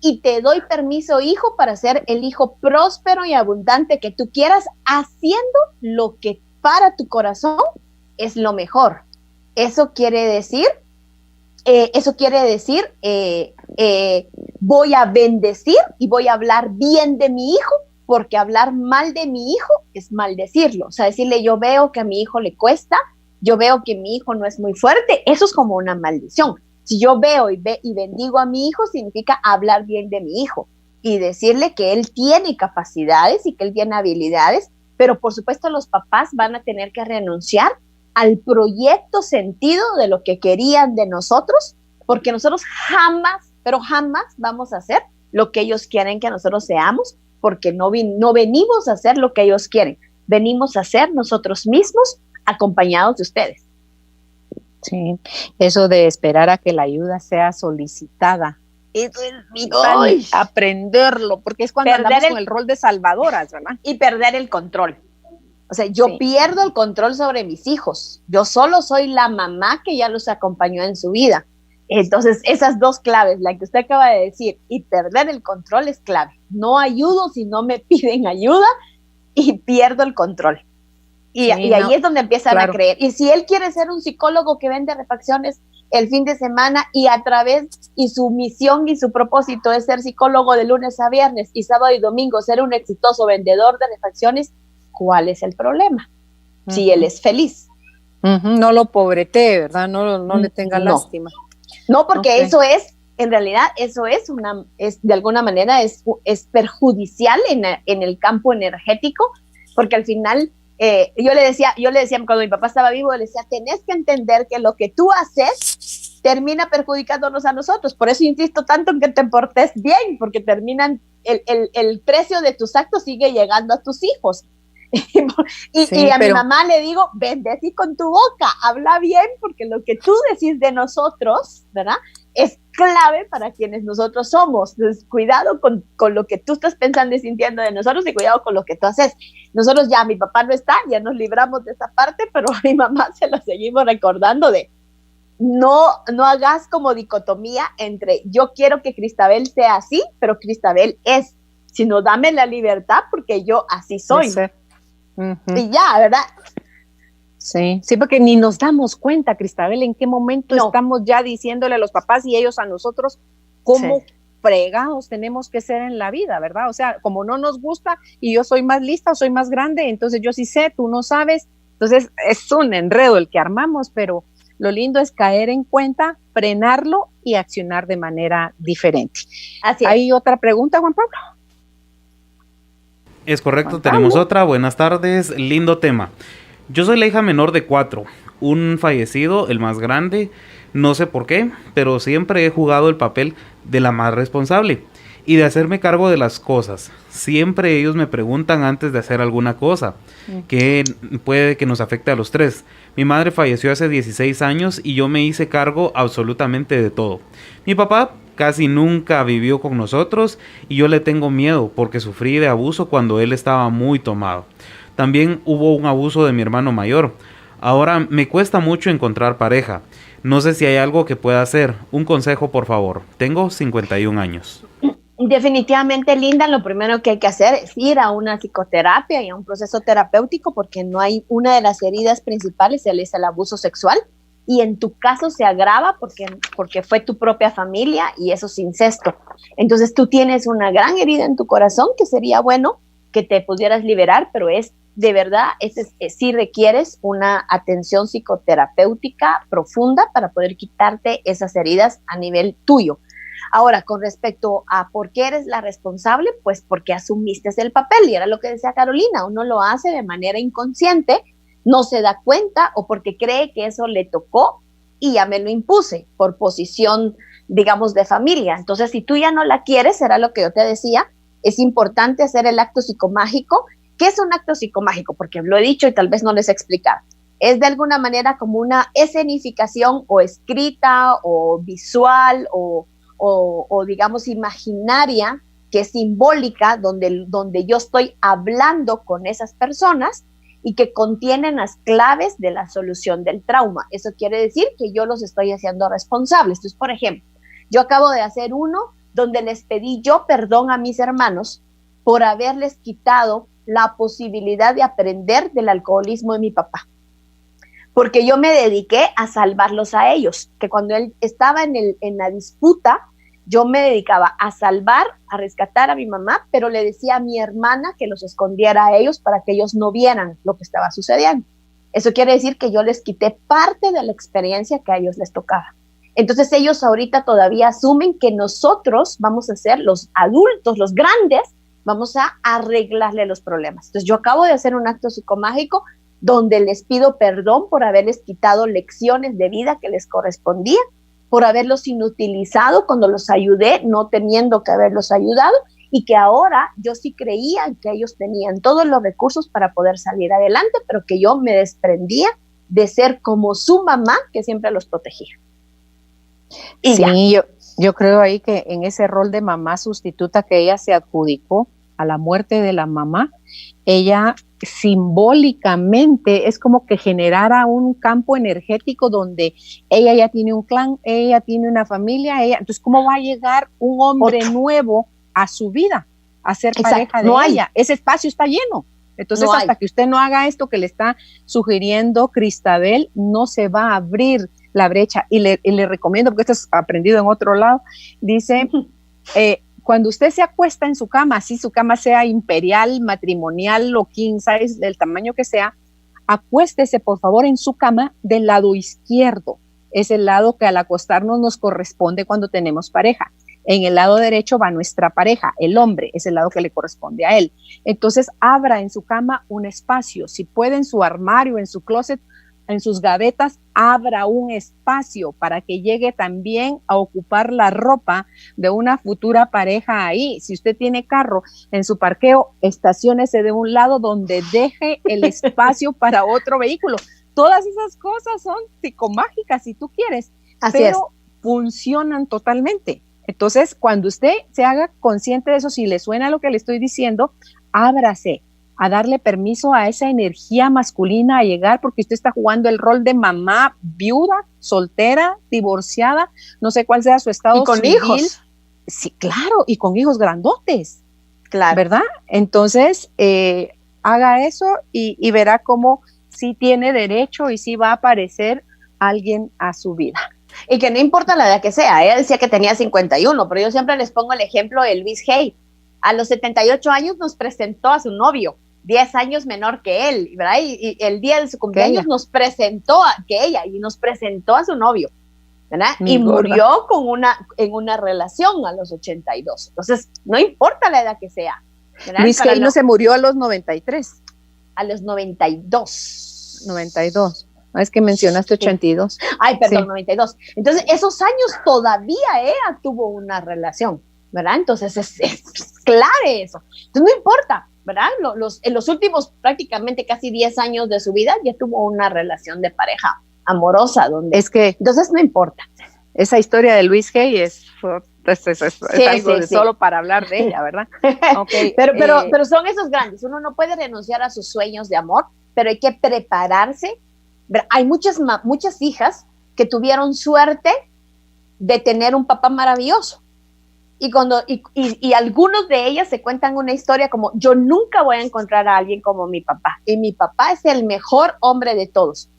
y te doy permiso, hijo, para ser el hijo próspero y abundante que tú quieras, haciendo lo que para tu corazón es lo mejor. Eso quiere decir, voy a bendecir y voy a hablar bien de mi hijo, porque hablar mal de mi hijo es maldecirlo. O sea, decirle, yo veo que a mi hijo le cuesta, yo veo que mi hijo no es muy fuerte, eso es como una maldición. Si yo veo y bendigo a mi hijo, significa hablar bien de mi hijo y decirle que él tiene capacidades y que él tiene habilidades, pero por supuesto los papás van a tener que renunciar al proyecto sentido de lo que querían de nosotros, porque nosotros jamás, pero jamás vamos a hacer lo que ellos quieren que nosotros seamos, porque no venimos a hacer lo que ellos quieren, venimos a ser nosotros mismos acompañados de ustedes. Sí, eso de esperar a que la ayuda sea solicitada. Eso es aprenderlo, porque es cuando andamos con el rol de salvadoras, ¿verdad? Y perder el control. O sea, yo pierdo el control sobre mis hijos. Yo solo soy la mamá que ya los acompañó en su vida. Entonces, esas dos claves, la que usted acaba de decir, y perder el control es clave. No ayudo si no me piden ayuda y pierdo el control. Y ahí es donde empiezan a creer. Y si él quiere ser un psicólogo que vende refacciones el fin de semana y su misión y su propósito es ser psicólogo de lunes a viernes y sábado y domingo ser un exitoso vendedor de refacciones, ¿cuál es el problema? Si él es feliz. No lo pobretee, ¿verdad? No le tenga lástima. No, porque eso es, en realidad, de alguna manera es perjudicial en el campo energético, porque al final, yo le decía cuando mi papá estaba vivo, le decía, tenés que entender que lo que tú haces termina perjudicándonos a nosotros. Por eso insisto tanto en que te portes bien, porque el precio de tus actos sigue llegando a tus hijos. Y a mi mamá le digo, bendecí con tu boca, habla bien, porque lo que tú decís de nosotros, ¿verdad?, es clave para quienes nosotros somos. Entonces, cuidado con lo que tú estás pensando y sintiendo de nosotros, y cuidado con lo que tú haces. Nosotros ya, mi papá no está, ya nos libramos de esa parte, pero a mi mamá se lo seguimos recordando de no hagas como dicotomía entre yo quiero que Cristabel sea así, pero Cristabel es, sino dame la libertad porque yo así soy. Y ya, ¿verdad? Sí, porque ni nos damos cuenta, Cristabel, en qué momento estamos ya diciéndole a los papás y ellos a nosotros cómo fregados tenemos que ser en la vida, ¿verdad? O sea, como no nos gusta y yo soy más lista o soy más grande, entonces yo sí sé, tú no sabes. Entonces es un enredo el que armamos, pero lo lindo es caer en cuenta, frenarlo y accionar de manera diferente. Así es. ¿Hay otra pregunta, Juan Pablo? Es correcto, tenemos otra. Buenas tardes, lindo tema. Yo soy la hija menor de 4, un fallecido, el más grande, no sé por qué, pero siempre he jugado el papel de la más responsable y de hacerme cargo de las cosas. Siempre ellos me preguntan antes de hacer alguna cosa, que puede que nos afecte a los 3. Mi madre falleció hace 16 años y yo me hice cargo absolutamente de todo. Mi papá casi nunca vivió con nosotros y yo le tengo miedo porque sufrí de abuso cuando él estaba muy tomado. También hubo un abuso de mi hermano mayor. Ahora me cuesta mucho encontrar pareja. No sé si hay algo que pueda hacer. Un consejo, por favor. Tengo 51 años. Definitivamente, Linda, lo primero que hay que hacer es ir a una psicoterapia y a un proceso terapéutico, porque no hay una de las heridas principales, es el abuso sexual. y en tu caso se agrava porque fue tu propia familia y eso es incesto. Entonces tú tienes una gran herida en tu corazón que sería bueno que te pudieras liberar, pero es de verdad, sí requieres una atención psicoterapéutica profunda para poder quitarte esas heridas a nivel tuyo. Ahora, con respecto a por qué eres la responsable, pues porque asumiste el papel, y era lo que decía Carolina, uno lo hace de manera inconsciente, no se da cuenta o porque cree que eso le tocó y ya me lo impuse por posición, digamos, de familia. Entonces, si tú ya no la quieres, era lo que yo te decía, es importante hacer el acto psicomágico. ¿Qué es un acto psicomágico? Porque lo he dicho y tal vez no les he explicado. Es de alguna manera como una escenificación o escrita o visual o digamos imaginaria, que es simbólica, donde yo estoy hablando con esas personas y que contienen las claves de la solución del trauma. Eso quiere decir que yo los estoy haciendo responsables. Entonces, por ejemplo, yo acabo de hacer uno donde les pedí yo perdón a mis hermanos por haberles quitado la posibilidad de aprender del alcoholismo de mi papá. Porque yo me dediqué a salvarlos a ellos, que cuando él estaba en la disputa, yo me dedicaba a salvar, a rescatar a mi mamá, pero le decía a mi hermana que los escondiera a ellos para que ellos no vieran lo que estaba sucediendo. Eso quiere decir que yo les quité parte de la experiencia que a ellos les tocaba. Entonces ellos ahorita todavía asumen que nosotros vamos a ser los adultos, los grandes, vamos a arreglarle los problemas. Entonces yo acabo de hacer un acto psicomágico donde les pido perdón por haberles quitado lecciones de vida que les correspondía, por haberlos inutilizado cuando los ayudé, no teniendo que haberlos ayudado, y que ahora yo sí creía que ellos tenían todos los recursos para poder salir adelante, pero que yo me desprendía de ser como su mamá, que siempre los protegía. Y sí, yo creo ahí que en ese rol de mamá sustituta que ella se adjudicó a la muerte de la mamá, ella simbólicamente es como que generara un campo energético donde ella ya tiene un clan, ella tiene una familia, entonces ¿cómo va a llegar un hombre nuevo a su vida a ser pareja de ella? Ese espacio está lleno. Entonces hasta que usted no haga esto que le está sugiriendo Cristabel, no se va a abrir la brecha. Y le recomiendo, porque esto es aprendido en otro lado, dice, cuando usted se acuesta en su cama, así su cama sea imperial, matrimonial o king size, del tamaño que sea, acuéstese por favor en su cama del lado izquierdo. Es el lado que al acostarnos nos corresponde cuando tenemos pareja. En el lado derecho va nuestra pareja, el hombre, es el lado que le corresponde a él. Entonces abra en su cama un espacio, si puede en su armario, en su closet, en sus gavetas, abra un espacio para que llegue también a ocupar la ropa de una futura pareja ahí. Si usted tiene carro en su parqueo, estaciónese de un lado donde deje el espacio para otro vehículo. Todas esas cosas son psicomágicas si tú quieres, pero funcionan totalmente. Entonces, cuando usted se haga consciente de eso, si le suena lo que le estoy diciendo, ábrase a darle permiso a esa energía masculina a llegar, porque usted está jugando el rol de mamá viuda, soltera, divorciada, no sé cuál sea su estado y con civil. Hijos. Sí, claro, y con hijos grandotes, claro, ¿verdad? Entonces, haga eso y verá cómo sí tiene derecho y sí va a aparecer alguien a su vida. Y que no importa la edad que sea, ella decía que tenía 51, pero yo siempre les pongo el ejemplo de Luis Hay. A los 78 años nos presentó a su novio, 10 años menor que él, ¿verdad? Y el día de su cumpleaños nos presentó nos presentó a su novio, ¿verdad? Y murió en una relación a los 82. Entonces, no importa la edad que sea, ¿verdad? Luis Hay no se murió a los 93. A los 92. 92. Es que mencionaste 82. Ay, perdón, sí. 92. Entonces, esos años todavía ella tuvo una relación, ¿verdad? Entonces, es clave eso. Entonces, no importa, ¿verdad? En los últimos prácticamente casi 10 años de su vida ya tuvo una relación de pareja amorosa. Entonces, no importa. Esa historia de Luis Hay es algo solo para hablar de ella, ¿verdad? Okay, pero son esos grandes. Uno no puede renunciar a sus sueños de amor, pero hay que prepararse. Hay muchas hijas que tuvieron suerte de tener un papá maravilloso. Y algunos de ellas se cuentan una historia como: yo nunca voy a encontrar a alguien como mi papá. Y mi papá es el mejor hombre de todos.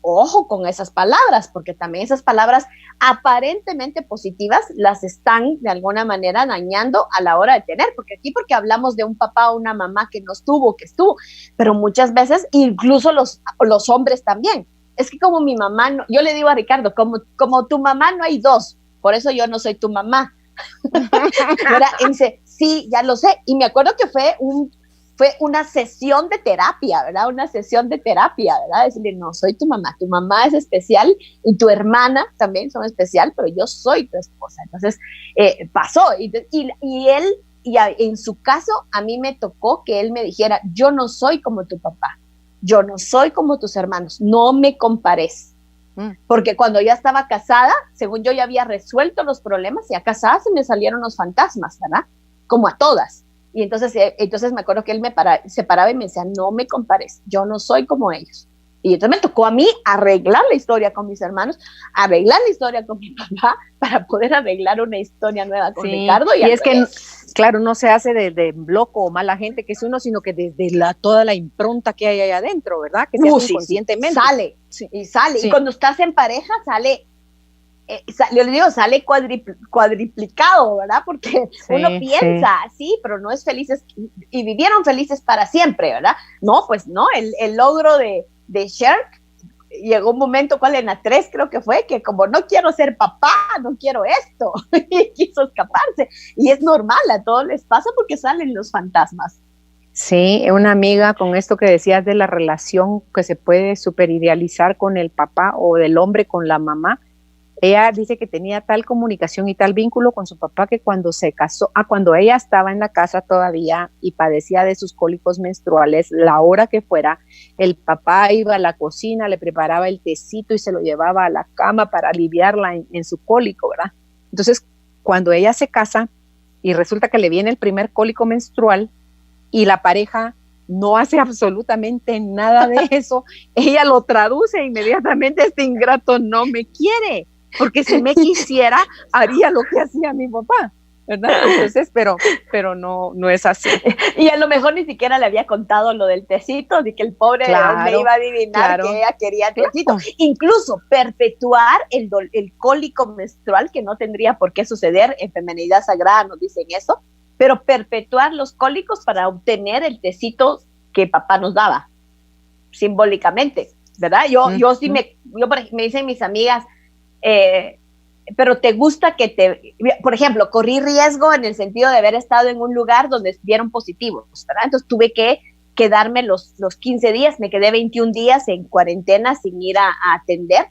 ojo con esas palabras, porque también esas palabras aparentemente positivas las están de alguna manera dañando a la hora de tener, porque hablamos de un papá o una mamá que no estuvo, que estuvo, pero muchas veces incluso los hombres también. Es que como mi mamá, no, yo le digo a Ricardo, como tu mamá no hay dos, por eso yo no soy tu mamá. Y dice, sí, ya lo sé, y me acuerdo que fue una sesión de terapia, ¿verdad? Una sesión de terapia, ¿verdad? Decirle, no, soy tu mamá es especial y tu hermana también son especial, pero yo soy tu esposa. Entonces, pasó. Y él, en su caso, a mí me tocó que él me dijera, yo no soy como tu papá, yo no soy como tus hermanos, no me compares. Porque cuando ya estaba casada, según yo ya había resuelto los problemas, ya casada se me salieron los fantasmas, ¿verdad? Como a todas. Y entonces me acuerdo que él se paraba y me decía, no me compares, yo no soy como ellos. Y entonces me tocó a mí arreglar la historia con mis hermanos, arreglar la historia con mi papá, para poder arreglar una historia nueva con Ricardo. Y es que, claro, no se hace de loco o mala gente que es uno, sino que desde toda la impronta que hay ahí adentro, ¿verdad? Que se hace inconscientemente. Sale. Sí. Y cuando estás en pareja sale... yo le digo, sale cuadriplicado, ¿verdad? Porque uno piensa, sí, pero no es felices, y vivieron felices para siempre, ¿verdad? No, pues no, el logro de Cher llegó un momento, en la 3 creo que fue, que como no quiero ser papá, no quiero esto, y quiso escaparse, y es normal, a todos les pasa porque salen los fantasmas. Sí, una amiga con esto que decías de la relación que se puede superidealizar con el papá o del hombre con la mamá. Ella dice que tenía tal comunicación y tal vínculo con su papá que cuando se casó, cuando ella estaba en la casa todavía y padecía de sus cólicos menstruales, la hora que fuera, el papá iba a la cocina, le preparaba el tecito y se lo llevaba a la cama para aliviarla en su cólico, ¿verdad? Entonces, cuando ella se casa y resulta que le viene el primer cólico menstrual y la pareja no hace absolutamente nada de eso, ella lo traduce inmediatamente, este ingrato no me quiere. Porque si me quisiera, haría lo que hacía mi papá, ¿verdad? Entonces, pero no es así. Y a lo mejor ni siquiera le había contado lo del tecito, de que el pobre me iba a adivinar que ella quería tecito. Incluso perpetuar el cólico menstrual, que no tendría por qué suceder, en Feminidad Sagrada nos dicen eso, pero perpetuar los cólicos para obtener el tecito que papá nos daba, simbólicamente, ¿verdad? Yo me dicen mis amigas, pero te gusta por ejemplo, corrí riesgo en el sentido de haber estado en un lugar donde dieron positivos, ¿verdad? Entonces tuve que quedarme los 15 días, me quedé 21 días en cuarentena sin ir a atender,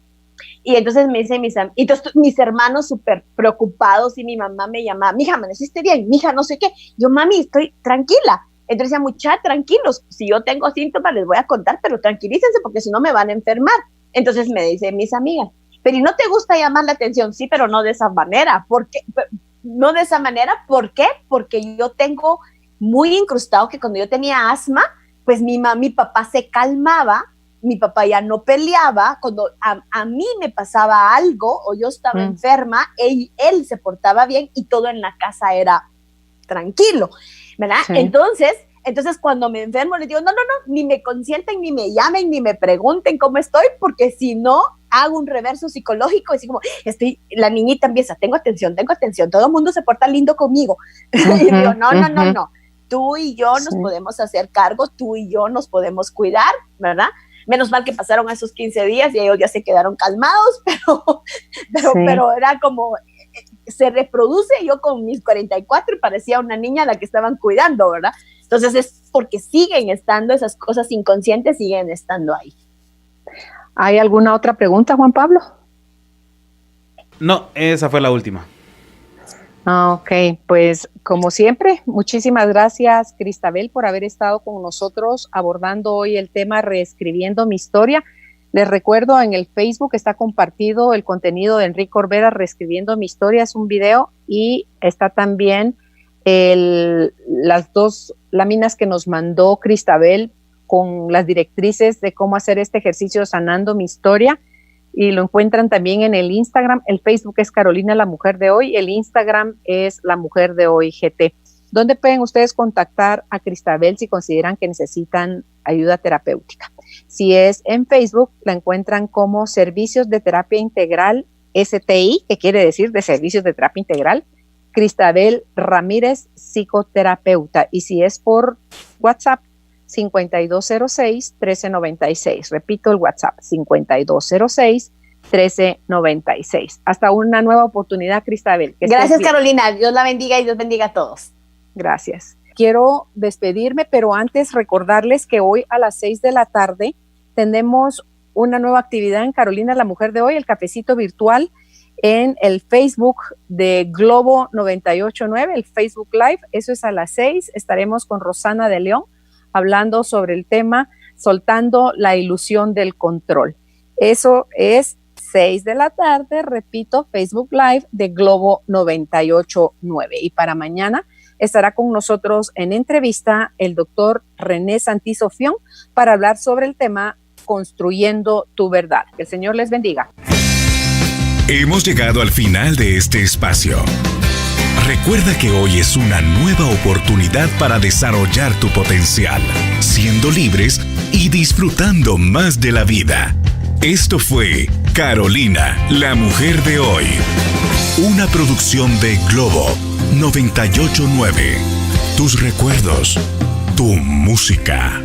y entonces me dicen mis hermanos súper preocupados, y mi mamá me llamaba, mija, ¿amaneciste bien? Mija, no sé qué. Yo, mami, estoy tranquila. Entonces decía, muchachos, tranquilos, si yo tengo síntomas les voy a contar, pero tranquilícense porque si no me van a enfermar. Entonces me dicen mis amigas, pero ¿y no te gusta llamar la atención? Sí, pero no de esa manera. ¿Por qué? No de esa manera, ¿por qué? Porque yo tengo muy incrustado que cuando yo tenía asma, pues mi papá se calmaba, mi papá ya no peleaba, cuando a mí me pasaba algo o yo estaba enferma, él se portaba bien y todo en la casa era tranquilo, ¿verdad? Sí. Entonces cuando me enfermo les digo, no, ni me consienten, ni me llamen, ni me pregunten cómo estoy, porque si no, hago un reverso psicológico, y así como, la niñita empieza, tengo atención, todo el mundo se porta lindo conmigo, y digo, no, tú y yo nos podemos hacer cargo, tú y yo nos podemos cuidar, ¿verdad? Menos mal que pasaron esos 15 días y ellos ya se quedaron calmados, pero era como, se reproduce yo con mis 44 y parecía una niña a la que estaban cuidando, ¿verdad? Entonces es porque siguen estando esas cosas inconscientes, siguen estando ahí. ¿Hay alguna otra pregunta, Juan Pablo? No, esa fue la última. Ok, pues como siempre, muchísimas gracias, Cristabel, por haber estado con nosotros abordando hoy el tema Reescribiendo mi historia. Les recuerdo, en el Facebook está compartido el contenido de Enrique Orbera, Reescribiendo mi historia, es un video, y está también las 2 láminas que nos mandó Cristabel con las directrices de cómo hacer este ejercicio Sanando mi historia, y lo encuentran también en el Instagram. El Facebook es Carolina la Mujer de Hoy, el Instagram es La Mujer de Hoy GT. ¿Dónde pueden ustedes contactar a Cristabel si consideran que necesitan ayuda terapéutica? Si es en Facebook, la encuentran como Servicios de Terapia Integral STI, que quiere decir de Servicios de Terapia Integral, Cristabel Ramírez, psicoterapeuta. Y si es por WhatsApp, 5206-1396. Repito el WhatsApp, 5206-1396. Hasta una nueva oportunidad, Cristabel. Gracias, Carolina. Dios la bendiga y Dios bendiga a todos. Gracias. Quiero despedirme, pero antes recordarles que hoy a las 6 de la tarde tenemos una nueva actividad en Carolina, la Mujer de Hoy, el cafecito virtual en el Facebook de Globo 98.9, el Facebook Live. Eso es a las 6. Estaremos con Rosana de León hablando sobre el tema Soltando la ilusión del control. Eso es 6 de la tarde, repito, Facebook Live de Globo 98.9. Y para mañana estará con nosotros en entrevista el doctor René Santisofión para hablar sobre el tema Construyendo tu verdad. Que el Señor les bendiga. Hemos llegado al final de este espacio. Recuerda que hoy es una nueva oportunidad para desarrollar tu potencial, siendo libres y disfrutando más de la vida. Esto fue Carolina, la Mujer de Hoy. Una producción de Globo 98.9. Tus recuerdos, tu música.